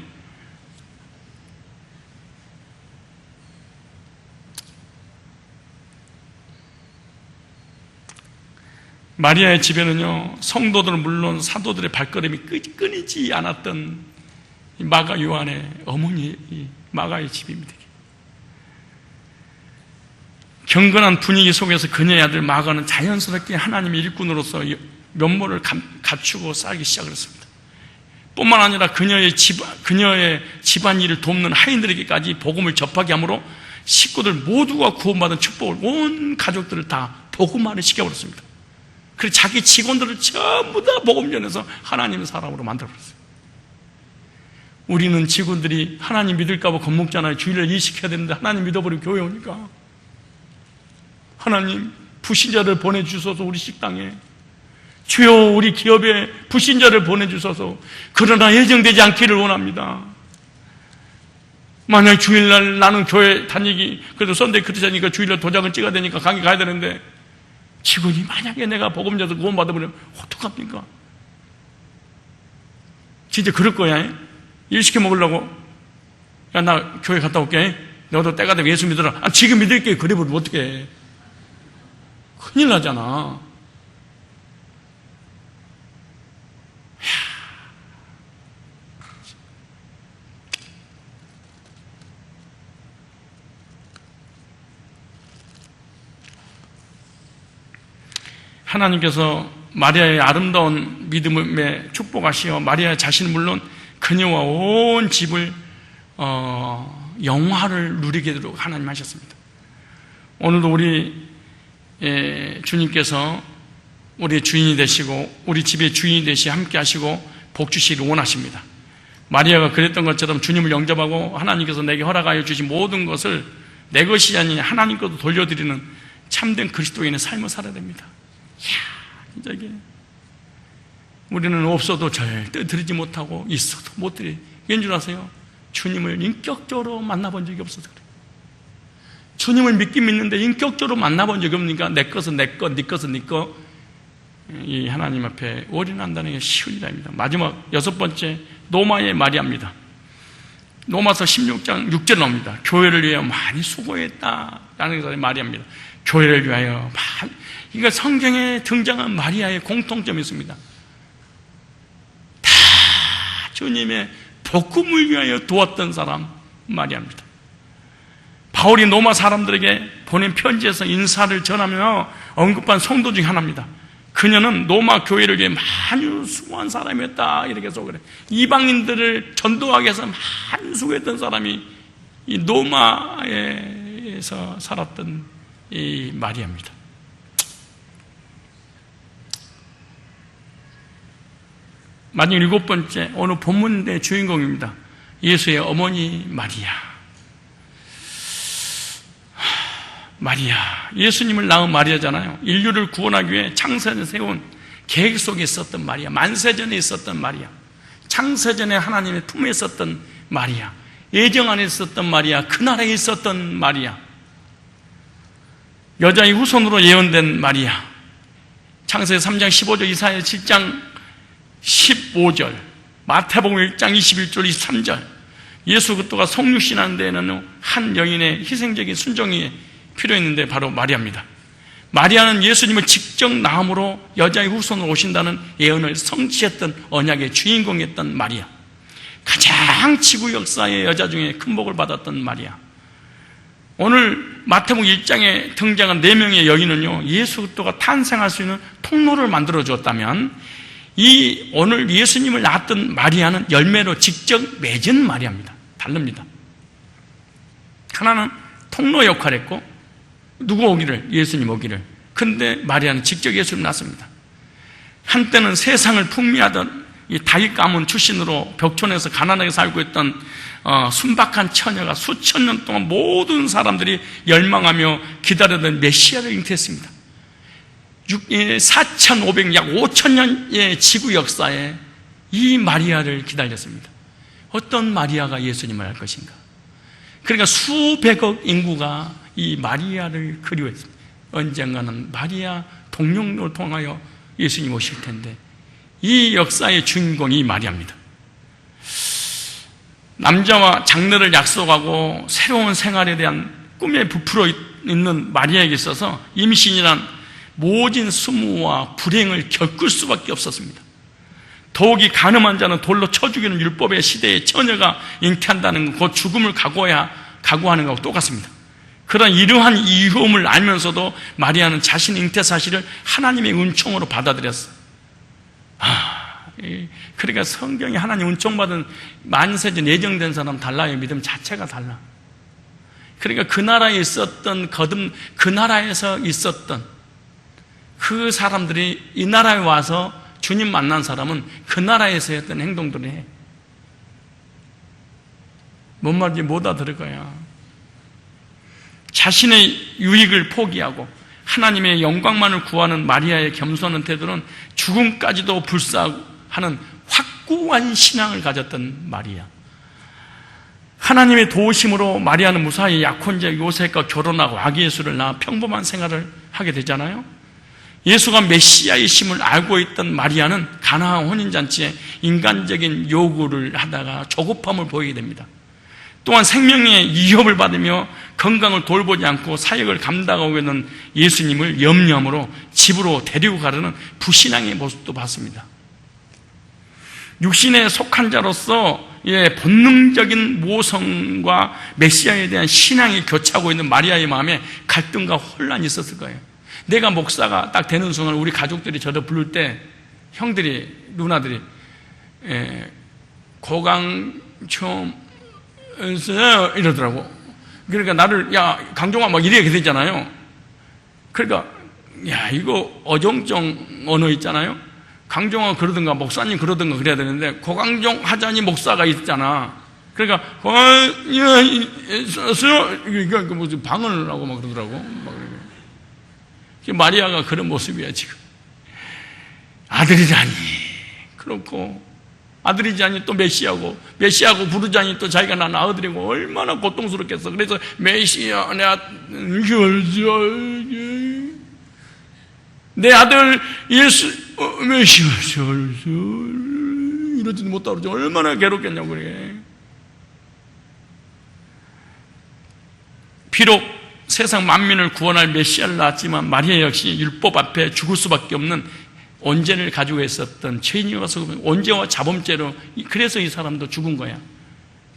마리아의 집에는요 성도들은 물론 사도들의 발걸음이 끊이지 않았던 마가 요한의 어머니 마가의 집입니다. 경건한 분위기 속에서 그녀의 아들 마가는 자연스럽게 하나님의 일꾼으로서 면모를 갖추고 살기 시작했습니다. 뿐만 아니라 그녀의 집안일을 돕는 하인들에게까지 복음을 접하게 함으로 식구들 모두가 구원받은 축복을 온 가족들을 다 복음화를 시켜버렸습니다. 그리고 자기 직원들을 전부 다 복음 전해서 하나님의 사람으로 만들어버렸어요. 우리는 직원들이 하나님 믿을까 봐 겁먹잖아요. 주일날 일시켜야 되는데 하나님 믿어버리고 교회 오니까 하나님 불신자를 보내주셔서 우리 식당에 주여 우리 기업에 불신자를 보내주셔서 그러나 예정되지 않기를 원합니다. 만약 주일날 나는 교회 다니기 그래도 썬데이 크리스천이니까 주일날 도장을 찍어야 되니까 강의 가야 되는데 직원이 만약에 내가 복음 전해서 구원 받아버리면 어떡합니까? 진짜 그럴 거야. 일 시켜 먹으려고 야 나 교회 갔다 올게. 너도 때가 되면 예수 믿어라. 지금 믿을게. 그래 버리면 어떡해. 큰일 나잖아. 하나님께서 마리아의 아름다운 믿음에 축복하시어 마리아 자신은 물론 그녀와 온 집을 영화를 누리게 되도록 하나님 하셨습니다. 오늘도 우리 주님께서 우리의 주인이 되시고 우리 집의 주인이 되시 함께 하시고 복 주시기를 원하십니다. 마리아가 그랬던 것처럼 주님을 영접하고 하나님께서 내게 허락하여 주신 모든 것을 내 것이 아닌 하나님께도 돌려드리는 참된 그리스도인의 삶을 살아야 됩니다. 이야, 진짜 이게 우리는 없어도 절대 드리지 못하고 있어도 못 드리. 이건 줄 아세요? 주님을 인격적으로 만나본 적이 없어서 그래요. 주님을 믿긴 믿는데 인격적으로 만나본 적이 없으니까 내 것은 내 것, 네 것은 네 것. 이 하나님 앞에 올인한다는 게 쉬운 일이 아닙니다. 마지막 6번째 노마의 마리아입니다. 로마서 16장 6절 나옵니다. 교회를 위하여 많이 수고했다라는 것이 마리아입니다. 교회를 위하여 많이. 그러니까 성경에 등장한 마리아의 공통점이 있습니다. 다 주님의 복음을 위하여 도왔던 사람 마리아입니다. 바울이 로마 사람들에게 보낸 편지에서 인사를 전하며 언급한 성도 중 하나입니다. 그녀는 로마 교회를 위해 많이 수고한 사람이었다 이렇게 해서 그래. 이방인들을 전도하기 위해서 많이 수고했던 사람이 이 로마에서 살았던 이 마리아입니다. 마지막 7번째 오늘 본문의 주인공입니다. 예수의 어머니 마리아. 마리아, 예수님을 낳은 마리아잖아요. 인류를 구원하기 위해 창세전에 세운 계획 속에 있었던 마리아, 만세전에 있었던 마리아, 창세전에 하나님의 품에 있었던 마리아, 예정 안에 있었던 마리아, 그 나라에 있었던 마리아, 여자의 후손으로 예언된 마리아. 창세기 3장 15절, 이사야 7장 15절, 마태복음 1장 21절 23절. 예수 그리스도가 성육신하는 데에는 한 여인의 희생적인 순종이 필요했는데 바로 마리아입니다. 마리아는 예수님을 직접 낳음으로 여자의 후손으로 오신다는 예언을 성취했던 언약의 주인공이었던 마리아. 가장 지구 역사의 여자 중에 큰 복을 받았던 마리아. 오늘 마태복음 1장에 등장한 4명의 여인은요, 예수 그리스도가 탄생할 수 있는 통로를 만들어 주었다면 이 오늘 예수님을 낳았던 마리아는 열매로 직접 맺은 마리아입니다. 다릅니다. 하나는 통로 역할을 했고 누구 오기를? 예수님 오기를. 근데 마리아는 직접 예수를 낳습니다. 한때는 세상을 풍미하던 이 다윗 가문 출신으로 벽촌에서 가난하게 살고 있던 순박한 처녀가 수천 년 동안 모든 사람들이 열망하며 기다리던 메시아를 잉태했습니다. 4,500, 약 5,000년의 지구 역사에 이 마리아를 기다렸습니다. 어떤 마리아가 예수님을 알 것인가? 그러니까 수백억 인구가 이 마리아를 그리워했습니다. 언젠가는 마리아 동령을 통하여 예수님 오실 텐데 이 역사의 주인공이 마리아입니다. 남자와 장래를 약속하고 새로운 생활에 대한 꿈에 부풀어 있는 마리아에게 있어서 임신이란 모진 수모와 불행을 겪을 수밖에 없었습니다. 더욱이 가늠한 자는 돌로 쳐 죽이는 율법의 시대에 처녀가 잉태한다는 것, 곧 죽음을 각오하는 것과 똑같습니다. 그런 이러한 위험을 알면서도 마리아는 자신의 잉태 사실을 하나님의 은총으로 받아들였어요. 그러니까 성경에 하나님 은총받은 만세전 예정된 사람 달라요. 믿음 자체가 달라. 그러니까 그 나라에 있었던 그 나라에서 있었던 그 사람들이 이 나라에 와서 주님 만난 사람은 그 나라에서 했던 행동들을 해. 뭔 말인지 못 알아들을 거야. 자신의 유익을 포기하고 하나님의 영광만을 구하는 마리아의 겸손한 태도는 죽음까지도 불사하는 확고한 신앙을 가졌던 마리아. 하나님의 도우심으로 마리아는 무사히 약혼자 요셉과 결혼하고 아기 예수를 낳아 평범한 생활을 하게 되잖아요. 예수가 메시아의 심을 알고 있던 마리아는 가나안 혼인잔치에 인간적인 요구를 하다가 조급함을 보이게 됩니다. 또한 생명의 위협을 받으며 건강을 돌보지 않고 사역을 감당하고 있는 예수님을 염려함으로 집으로 데리고 가려는 불신앙의 모습도 봤습니다. 육신에 속한 자로서 본능적인 모성과 메시아에 대한 신앙이 교차하고 있는 마리아의 마음에 갈등과 혼란이 있었을 거예요. 내가 목사가 딱 되는 순간 우리 가족들이 저를 부를 때 형들이, 누나들이 고강총 이러더라고. 그러니까 나를 야 강종아 막 이렇게 되잖아요. 그러니까 야 이거 어정쩡 언어 있잖아요. 강종아 그러든가 목사님 그러든가 그래야 되는데 고강종 하자니 목사가 있잖아. 그러니까 그러니까 무슨 방언을 하고 막 그러더라고. 막 마리아가 그런 모습이야 지금. 아들이라니 그렇고 아들이자니 또 메시아고 부르자니 또 자기가 낳은 아들이고 얼마나 고통스럽겠어. 그래서 메시아 내 아들 예수 메시아 이러지도 못하고 얼마나 괴롭겠냐고. 그래. 비록 세상 만민을 구원할 메시아를 낳았지만 마리아 역시 율법 앞에 죽을 수밖에 없는 온전을 가지고 있었던 죄인이어서 온죄와 자범죄로, 그래서 이 사람도 죽은 거야.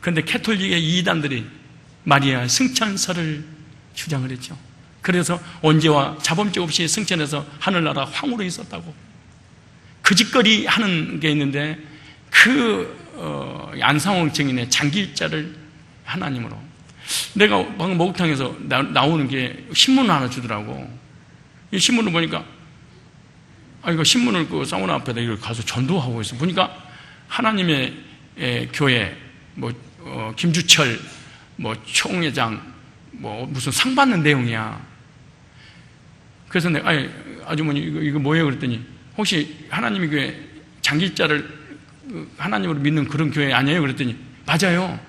그런데 캐톨릭의 이단들이 마리아 승천설을 주장을 했죠. 그래서 온죄와 자범죄 없이 승천해서 하늘나라 황후로 있었다고. 그 짓거리 하는 게 있는데 안상홍 증인의 장기자를 하나님으로. 내가 방금 목욕탕에서 나오는 게 신문을 하나 주더라고. 이 신문을 보니까 이거 신문을 그 사우나 앞에다 이걸 가서 전도하고 있어. 보니까 하나님의 교회, 김주철, 총회장, 무슨 상 받는 내용이야. 그래서 내가, 아주머니, 이거 뭐예요? 그랬더니, 혹시 하나님의 교회 장기자를 하나님으로 믿는 그런 교회 아니에요? 그랬더니, 맞아요.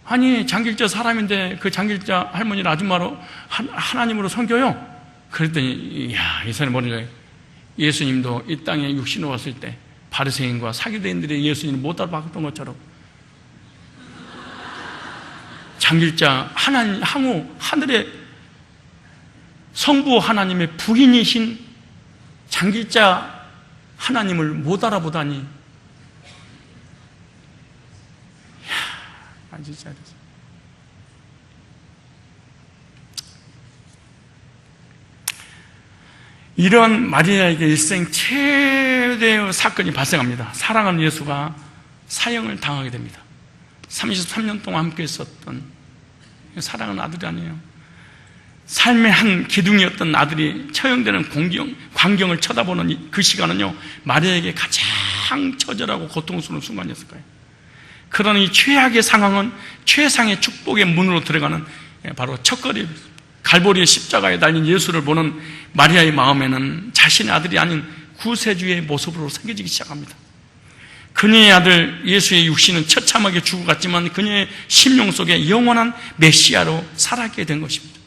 아니, 장길자 사람인데 그 장길자 할머니를 아줌마로 하나님으로 섬겨요? 그랬더니 이 사람이 뭐냐, 예수님도 이 땅에 육신으로 왔을 때 바리새인과 사기대인들이 예수님을 못 알아봤던 것처럼 장길자 하나님, 항우 하늘의 성부 하나님의 부인이신 장길자 하나님을 못 알아보다니. 진짜. 이런 마리아에게 일생 최대의 사건이 발생합니다. 사랑하는 예수가 사형을 당하게 됩니다. 33년 동안 함께 있었던 사랑하는 아들이 아니에요. 삶의 한 기둥이었던 아들이 처형되는 광경을 쳐다보는 그 시간은요, 마리아에게 가장 처절하고 고통스러운 순간이었을 거예요. 그러나 이 최악의 상황은 최상의 축복의 문으로 들어가는 바로 첫걸이 갈보리의 십자가에 달린 예수를 보는 마리아의 마음에는 자신의 아들이 아닌 구세주의 모습으로 새겨지기 시작합니다. 그녀의 아들 예수의 육신은 처참하게 죽어갔지만 그녀의 심령 속에 영원한 메시아로 살아가게 된 것입니다.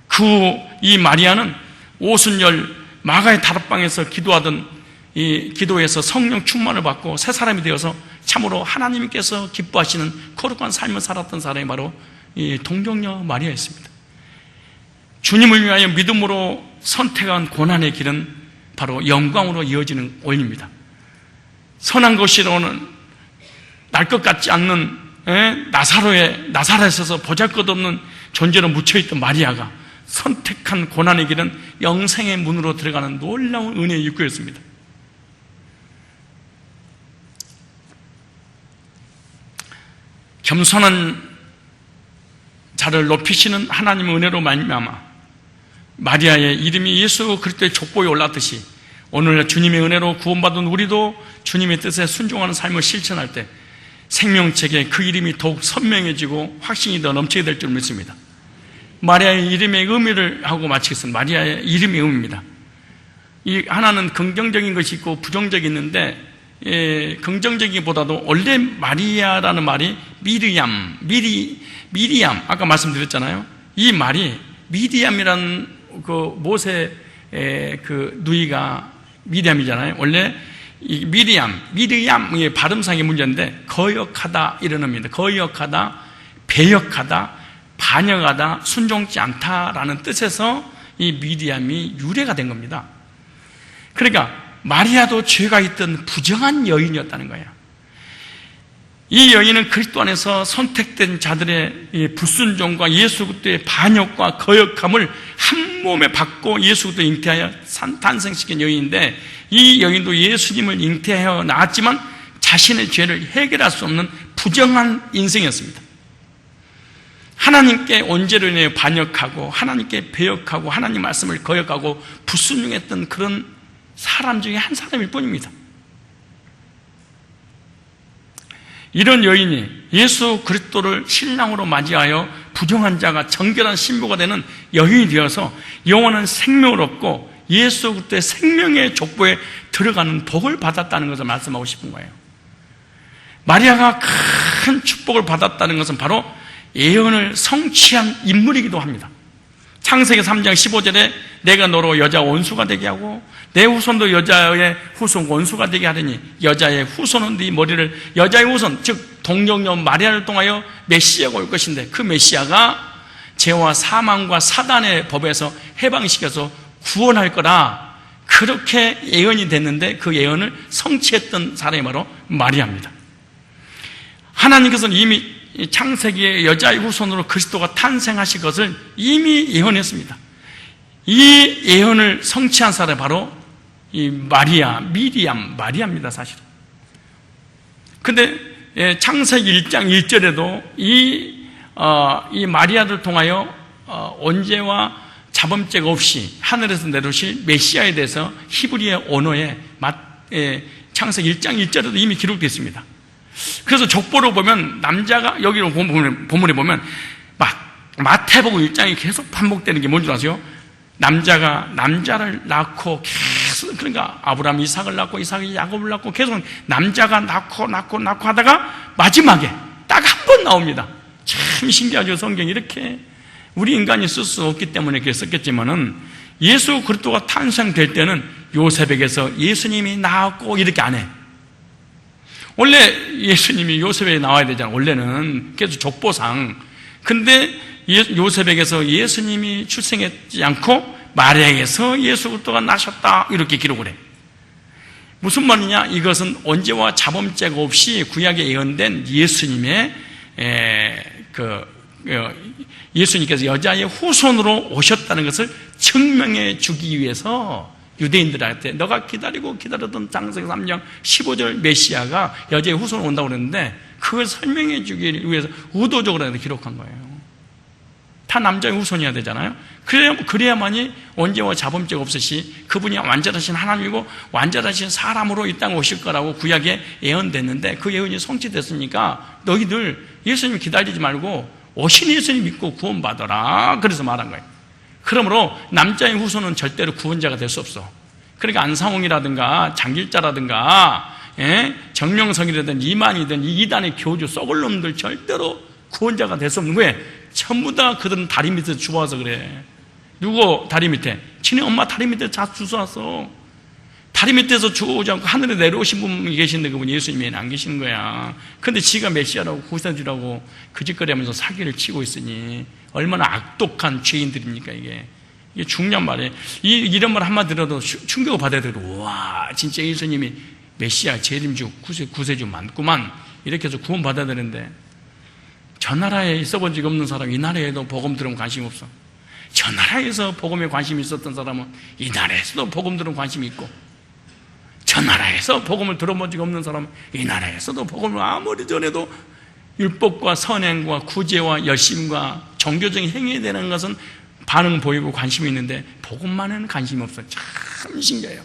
그 후 이 마리아는 오순절 마가의 다락방에서 기도해서 성령 충만을 받고 새 사람이 되어서 참으로 하나님께서 기뻐하시는 거룩한 삶을 살았던 사람이 바로 이 동정녀 마리아였습니다. 주님을 위하여 믿음으로 선택한 고난의 길은 바로 영광으로 이어지는 원리입니다. 선한 것이로는 날 것 같지 않는 나사렛에서 보잘것없는 존재로 묻혀있던 마리아가 선택한 고난의 길은 영생의 문으로 들어가는 놀라운 은혜의 입구였습니다. 겸손한 자를 높이시는 하나님의 은혜로 말미암아 마리아의 이름이 예수 그리스도의 족보에 올랐듯이 오늘날 주님의 은혜로 구원받은 우리도 주님의 뜻에 순종하는 삶을 실천할 때 생명책에 그 이름이 더욱 선명해지고 확신이 더 넘치게 될 줄 믿습니다. 마리아의 이름의 의미를 하고 마치겠습니다. 마리아의 이름의 의미입니다. 이 하나는 긍정적인 것이 있고 부정적이 있는데, 긍정적이기보다도 원래 마리아라는 말이 미리암, 아까 말씀드렸잖아요. 이 말이 미리암이라는 그 모세 그 누이가 미리암이잖아요. 원래 이 미리암의 발음상의 문제인데 거역하다 이런 의미입니다. 거역하다, 배역하다, 반역하다, 순종치 않다라는 뜻에서 이 미리암이 유래가 된 겁니다. 그러니까 마리아도 죄가 있던 부정한 여인이었다는 거예요. 이 여인은 그리스도 안에서 선택된 자들의 불순종과 예수 그리스도의 반역과 거역함을 한 몸에 받고 예수 그리스도 잉태하여 탄생시킨 여인인데, 이 여인도 예수님을 잉태하여 낳았지만 자신의 죄를 해결할 수 없는 부정한 인생이었습니다. 하나님께 언제로 인해 반역하고 하나님께 배역하고 하나님 말씀을 거역하고 불순종했던 그런 사람 중에 한 사람일 뿐입니다. 이런 여인이 예수 그리스도를 신랑으로 맞이하여 부정한 자가 정결한 신부가 되는 여인이 되어서 영원한 생명을 얻고 예수 그리스도의 생명의 족보에 들어가는 복을 받았다는 것을 말씀하고 싶은 거예요. 마리아가 큰 축복을 받았다는 것은 바로 예언을 성취한 인물이기도 합니다. 창세기 3장 15절에 내가 너로 여자 원수가 되게 하고 내 후손도 여자의 후손 원수가 되게 하리니 여자의 후손은 네 머리를, 여자의 후손 즉 동정녀 마리아를 통하여 메시아가 올 것인데, 그 메시아가 죄와 사망과 사단의 법에서 해방시켜서 구원할 거라, 그렇게 예언이 됐는데 그 예언을 성취했던 사람이 바로 마리아입니다. 하나님께서는 이미 창세기의 여자의 후손으로 그리스도가 탄생하실 것을 이미 예언했습니다. 이 예언을 성취한 사람이 바로 이 마리아입니다, 사실은. 근데 창세기 1장 1절에도 이 마리아를 통하여 언제와 자범죄가 없이 하늘에서 내려오실 메시아에 대해서 히브리어 언어에 창세기 1장 1절에도 이미 기록되어 있습니다. 그래서 족보를 보면 남자가, 여기로 본문에 보면 마태복음 1장이 계속 반복되는 게 뭔지 아세요? 남자가 남자를 낳고 계속, 그러니까 아브라함이 이삭을 낳고 이삭이 야곱을 낳고 계속 남자가 낳고 하다가 마지막에 딱 한 번 나옵니다. 참 신기하죠. 성경이 이렇게 우리 인간이 쓸 수 없기 때문에 그렇게 썼겠지만은, 예수 그리스도가 탄생될 때는 요셉에게서 예수님이 나왔고 이렇게 안 해. 원래 예수님이 요셉에 나와야 되잖아요. 원래는 계속 족보상. 근데 요셉에게서 예수님이 출생하지 않고 마리아에게서 예수 그리스도가 나셨다, 이렇게 기록을 해. 무슨 말이냐? 이것은 언제와 자범죄가 없이 구약에 예언된 예수님의 예수님께서 여자의 후손으로 오셨다는 것을 증명해 주기 위해서 유대인들한테 너가 기다리던 창세기 3장 15절 메시아가 여자의 후손으로 온다고 그랬는데, 그걸 설명해 주기 위해서 의도적으로 기록한 거예요. 다 남자의 후손이어야 되잖아요. 그래야만이 언제와 자범죄가 없으시 그분이 완전하신 하나님이고 완전하신 사람으로 이 땅에 오실 거라고 구약에 예언됐는데, 그 예언이 성취됐으니까 너희들 예수님 기다리지 말고 오신 예수님 믿고 구원받아라, 그래서 말한 거예요. 그러므로 남자의 후손은 절대로 구원자가 될 수 없어. 그러니까 안상홍이라든가 장길자라든가 정명석이라든 이만이든 이 이단의 교주 썩을 놈들 절대로 구원자가 될 수 없는 거예요. 전부 다 그들은 다리 밑에서 주워와서 그래. 누구 다리 밑에? 지네 엄마 다리 밑에 주워왔어. 다리 밑에서 주워오지 않고 하늘에 내려오신 분이 계신데 그분이 예수님이 안 계시는 거야. 근데 지가 메시아라고 구세주라고 그 짓거리 하면서 사기를 치고 있으니 얼마나 악독한 죄인들입니까. 이게 중요한 말이에요. 이런 말 한마디 들어도 충격을 받아야 되고, 와 진짜 예수님이 메시아 재림주 구세주 많구만, 이렇게 해서 구원 받아야 되는데, 저 나라에 있어본 적 없는 사람 이 나라에도 복음 들으면 관심 없어. 저 나라에서 복음에 관심이 있었던 사람은 이 나라에서도 복음 들으면 관심이 있고, 저 나라에서 복음을 들어본 적 없는 사람은 이 나라에서도 복음을 아무리 전해도 율법과 선행과 구제와 열심과 종교적인 행위에 대한 것은 반응 보이고 관심이 있는데 복음만에는 관심이 없어요. 참 신기해요.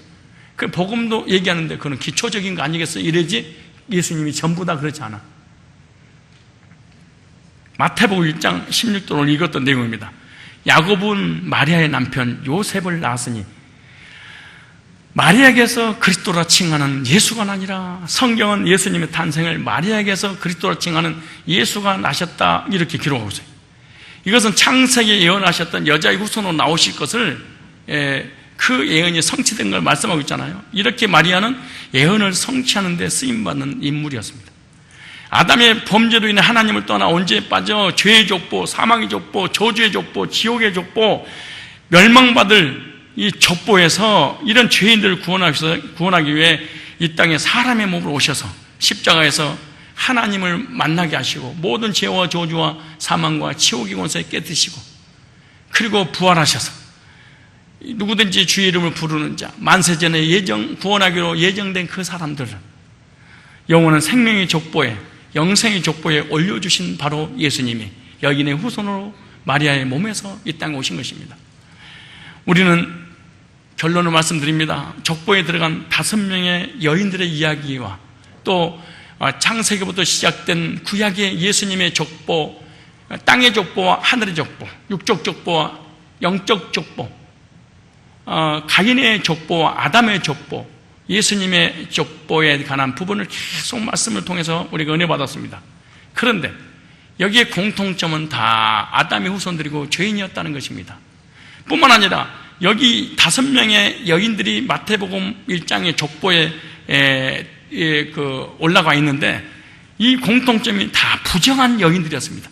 그 복음도 얘기하는데 그건 기초적인 거 아니겠어요? 이래지 예수님이 전부 다 그렇지 않아. 마태복음 1장 16절을 읽었던 내용입니다. 야곱은 마리아의 남편 요셉을 낳았으니, 마리아에게서 그리스도라 칭하는 예수가 아니라, 성경은 예수님의 탄생을 마리아에게서 그리스도라 칭하는 예수가 나셨다, 이렇게 기록하고 있어요. 이것은 창세기에 예언하셨던 여자의 후손으로 나오실 것을 그 예언이 성취된 걸 말씀하고 있잖아요. 이렇게 마리아는 예언을 성취하는 데 쓰임받는 인물이었습니다. 아담의 범죄로 인해 하나님을 떠나 언제 빠져 죄의 족보, 사망의 족보, 저주의 족보, 지옥의 족보, 멸망받을 이 족보에서 이런 죄인들을 구원하기 위해 이 땅에 사람의 몸으로 오셔서 십자가에서 하나님을 만나게 하시고 모든 죄와 저주와 사망과 지옥의 권세에 깨뜨리시고 그리고 부활하셔서 누구든지 주의 이름을 부르는 자 만세전에 구원하기로 예정된 그 사람들을 영원한 생명의 족보에 영생의 족보에 올려주신 바로 예수님이 여인의 후손으로 마리아의 몸에서 이 땅에 오신 것입니다. 우리는 결론을 말씀드립니다. 족보에 들어간 5명의 여인들의 이야기와 또 창세기부터 시작된 구약의 예수님의 족보, 땅의 족보와 하늘의 족보, 육적 족보와 영적 족보, 가인의 족보와 아담의 족보, 예수님의 족보에 관한 부분을 계속 말씀을 통해서 우리가 은혜 받았습니다. 그런데 여기에 공통점은 다 아담의 후손들이고 죄인이었다는 것입니다. 뿐만 아니라 여기 5명의 여인들이 마태복음 1장의 족보에 올라가 있는데 이 공통점이 다 부정한 여인들이었습니다.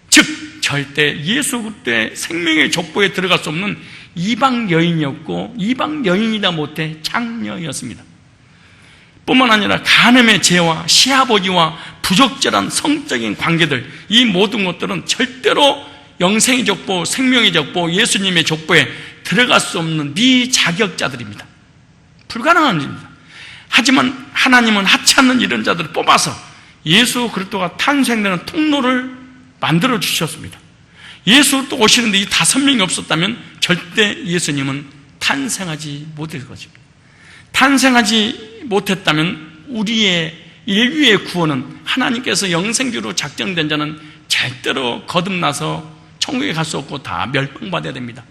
즉 절대 예수 그리스도의 생명의 족보에 들어갈 수 없는 이방 여인이었고 이방 여인이다 못해 창녀였습니다. 뿐만 아니라 간음의 죄와 시아버지와 부적절한 성적인 관계들, 이 모든 것들은 절대로 영생의 족보, 생명의 족보, 예수님의 족보에 들어갈 수 없는 미자격자들입니다. 불가능한 일입니다. 하지만 하나님은 하찮지 않는 이런 자들을 뽑아서 예수 그리스도가 탄생되는 통로를 만들어 주셨습니다. 예수 그리스도 오시는데 이 5명이 없었다면 절대 예수님은 탄생하지 못할 것입니다. 탄생하지 못했다면 우리의 인류의 구원은 하나님께서 영생주로 작정된 자는 절대로 거듭나서 천국에 갈 수 없고 다 멸망받아야 됩니다.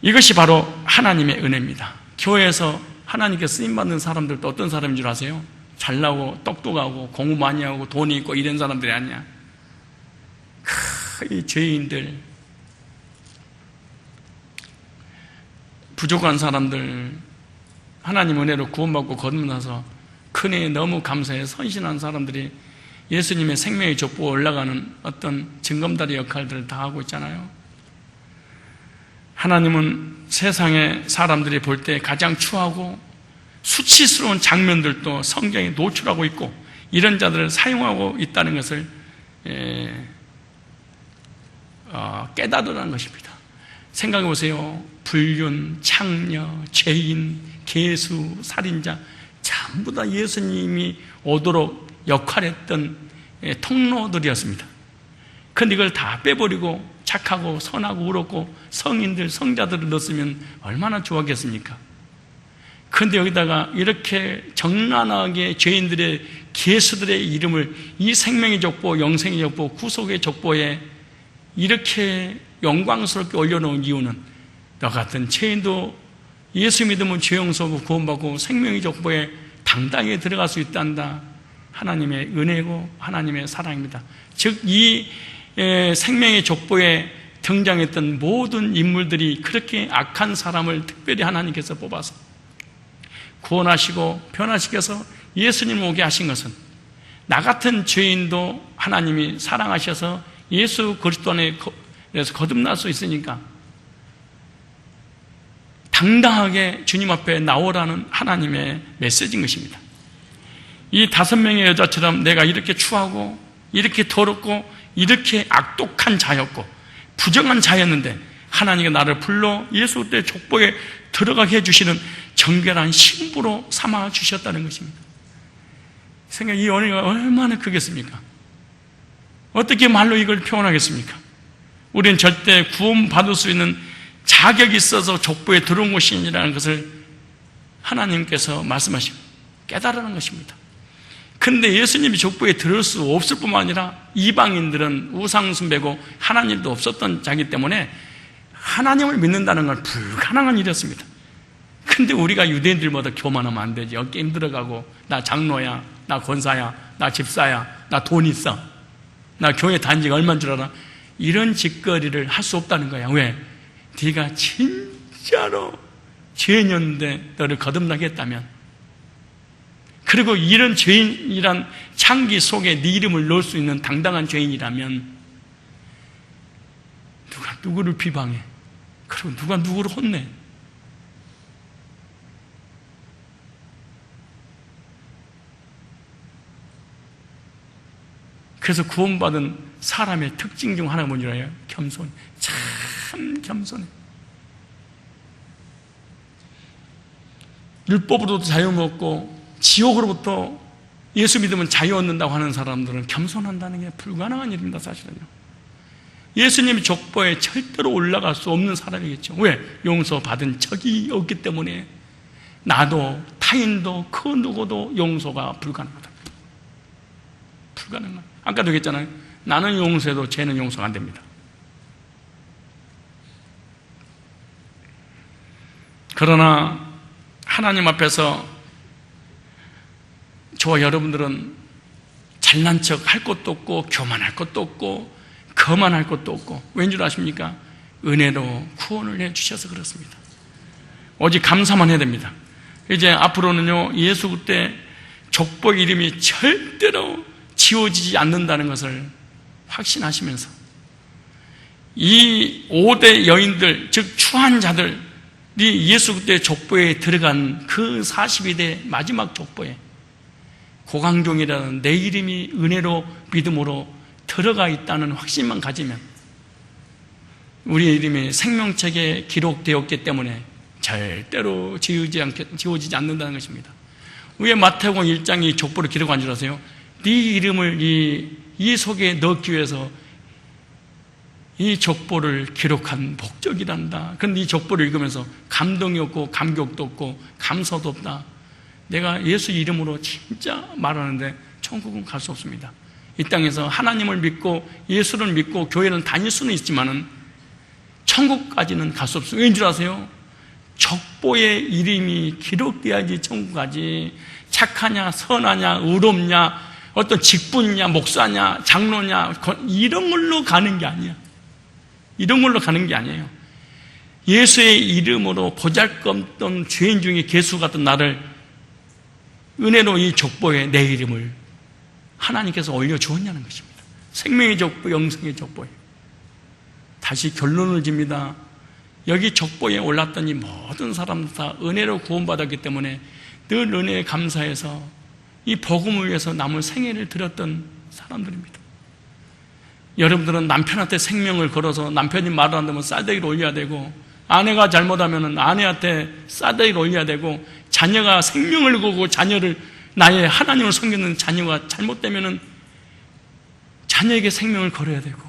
이것이 바로 하나님의 은혜입니다. 교회에서 하나님께 쓰임받는 사람들도 어떤 사람인 줄 아세요? 잘나고 똑똑하고 공부 많이 하고 돈이 있고 이런 사람들이 아니야. 이 죄인들, 부족한 사람들, 하나님 은혜로 구원받고 거듭나서 큰애 너무 감사해 선신한 사람들이 예수님의 생명의 족보에 올라가는 어떤 징검다리 역할들을 다 하고 있잖아요. 하나님은 세상의 사람들이 볼 때 가장 추하고 수치스러운 장면들도 성경에 노출하고 있고 이런 자들을 사용하고 있다는 것을 깨달으라는 것입니다. 생각해 보세요. 불륜, 창녀, 죄인, 개수, 살인자 전부 다 예수님이 오도록 역할했던 통로들이었습니다. 그런데 이걸 다 빼버리고 착하고 선하고 의롭고 성인들, 성자들을 넣었으면 얼마나 좋았겠습니까? 그런데 여기다가 이렇게 정난하게 죄인들의 개수들의 이름을 이 생명의 족보, 영생의 족보, 구속의 족보에 이렇게 영광스럽게 올려놓은 이유는 너 같은 죄인도 예수 믿으면 죄 용서하고 구원받고 생명의 족보에 당당히 들어갈 수 있단다. 하나님의 은혜고 하나님의 사랑입니다. 즉 이 생명의 족보에 등장했던 모든 인물들이 그렇게 악한 사람을 특별히 하나님께서 뽑아서 구원하시고 변화시켜서 예수님 오게 하신 것은 나 같은 죄인도 하나님이 사랑하셔서 예수 그리스도 안에서 거듭날 수 있으니까 당당하게 주님 앞에 나오라는 하나님의 메시지인 것입니다. 이 5명의 여자처럼 내가 이렇게 추하고 이렇게 더럽고 이렇게 악독한 자였고 부정한 자였는데 하나님이 나를 불러 예수 그리스도의 족보에 들어가게 해주시는 정결한 신부로 삼아 주셨다는 것입니다. 생각이 이 은혜가 얼마나 크겠습니까? 어떻게 말로 이걸 표현하겠습니까? 우리는 절대 구원받을 수 있는 자격이 있어서 족보에 들어온 것이 아니라는 것을 하나님께서 말씀하시고 깨달으는 것입니다. 그런데 예수님이 족보에 들을 수 없을 뿐만 아니라 이방인들은 우상숭배고 하나님도 없었던 자기 때문에 하나님을 믿는다는 건 불가능한 일이었습니다. 근데 우리가 유대인들보다 교만하면 안 되지. 어깨 힘들어가고 나 장로야, 나 권사야, 나 집사야, 나 돈 있어, 나 교회 단지가 얼마인 줄 알아? 이런 짓거리를 할 수 없다는 거야. 왜? 네가 진짜로 죄인이었는데 너를 거듭나게 했다면, 그리고 이런 죄인이란 창기 속에 네 이름을 넣을 수 있는 당당한 죄인이라면 누가 누구를 비방해? 그리고 누가 누구를 혼내? 그래서 구원받은 사람의 특징 중 하나가 뭔지 알아요? 겸손. 참 겸손해. 율법으로도 자유 먹고 지옥으로부터 예수 믿으면 자유 얻는다고 하는 사람들은 겸손한다는 게 불가능한 일입니다. 사실은요. 예수님이 족보에 절대로 올라갈 수 없는 사람이겠죠. 왜? 용서받은 적이 없기 때문에. 나도 타인도 그 누구도 용서가 불가능하다. 불가능한. 아까도 얘기했잖아요. 나는 용서해도 쟤는 용서가 안 됩니다. 그러나 하나님 앞에서 저와 여러분들은 잘난 척 할 것도 없고 교만할 것도 없고 거만할 것도 없고 왠 줄 아십니까? 은혜로 구원을 해주셔서 그렇습니다. 오직 감사만 해야 됩니다. 이제 앞으로는요, 예수 그때 족보 이름이 절대로 지워지지 않는다는 것을 확신하시면서 이 5대 여인들, 즉 추한 자들이 예수 그때 족보에 들어간 그 42대 마지막 족보에 고강종이라는 내 이름이 은혜로 믿음으로 들어가 있다는 확신만 가지면 우리의 이름이 생명책에 기록되었기 때문에 절대로 지워지지 않는다는 것입니다. 왜 마태복음 1장이 족보를 기록한 줄 아세요? 네 이름을 이 속에 넣기 위해서 이 족보를 기록한 목적이란다. 그런데 이 족보를 읽으면서 감동이 없고 감격도 없고 감사도 없다. 내가 예수 이름으로 진짜 말하는데 천국은 갈 수 없습니다. 이 땅에서 하나님을 믿고 예수를 믿고 교회는 다닐 수는 있지만은 천국까지는 갈 수 없어요. 왠 줄 아세요? 족보에 이름이 기록돼야지 천국 가지. 착하냐 선하냐 의롭냐 어떤 직분이냐 목사냐 장로냐 이런 걸로 가는 게 아니야. 이런 걸로 가는 게 아니에요. 예수의 이름으로 보잘것없던 죄인 중에 개수 같은 나를 은혜로 이 족보에 내 이름을 하나님께서 올려주었냐는 것입니다. 생명의 족보, 영생의 족보에. 다시 결론을 집니다. 여기 족보에 올랐던 이 모든 사람들 다 은혜로 구원받았기 때문에 늘 은혜에 감사해서 이 복음을 위해서 남은 생애를 드렸던 사람들입니다. 여러분들은 남편한테 생명을 걸어서 남편이 말을 안 듣면 싸대기를 올려야 되고 아내가 잘못하면 아내한테 싸대기를 올려야 되고 자녀가 생명을 걸고 자녀를 나의 하나님을 섬기는 자녀가 잘못되면 자녀에게 생명을 걸어야 되고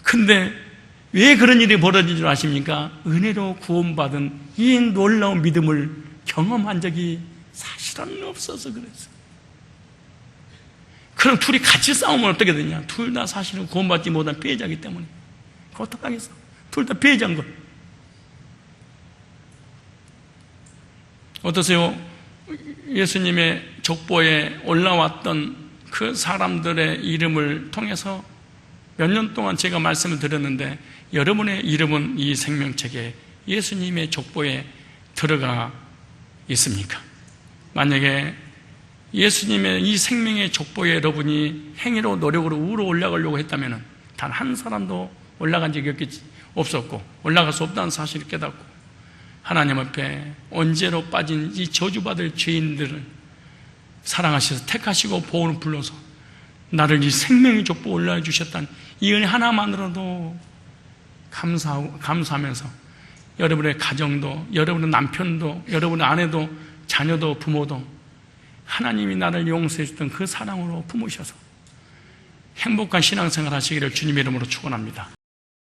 근데 왜 그런 일이 벌어진 줄 아십니까? 은혜로 구원받은 이 놀라운 믿음을 경험한 적이 사실은 없어서 그랬어요. 그럼 둘이 같이 싸우면 어떻게 되냐? 둘 다 사실은 구원받지 못한 피해자이기 때문에 어떡하겠어? 둘 다 피해자인 걸. 어떠세요? 예수님의 족보에 올라왔던 그 사람들의 이름을 통해서 몇 년 동안 제가 말씀을 드렸는데 여러분의 이름은 이 생명책에 예수님의 족보에 들어가 있습니까? 만약에 예수님의 이 생명의 족보에 여러분이 행위로 노력으로 우로 올라가려고 했다면 단 한 사람도 올라간 적이 없었고 올라갈 수 없다는 사실을 깨닫고 하나님 앞에 언제로 빠진 이 저주받을 죄인들을 사랑하셔서 택하시고 보호를 불러서 나를 이 생명의 족보 올라와 주셨다는 이 은혜 하나만으로도 감사하면서 여러분의 가정도 여러분의 남편도 여러분의 아내도 자녀도 부모도 하나님이 나를 용서해 주던 그 사랑으로 품으셔서 행복한 신앙생활 하시기를 주님의 이름으로 축원합니다.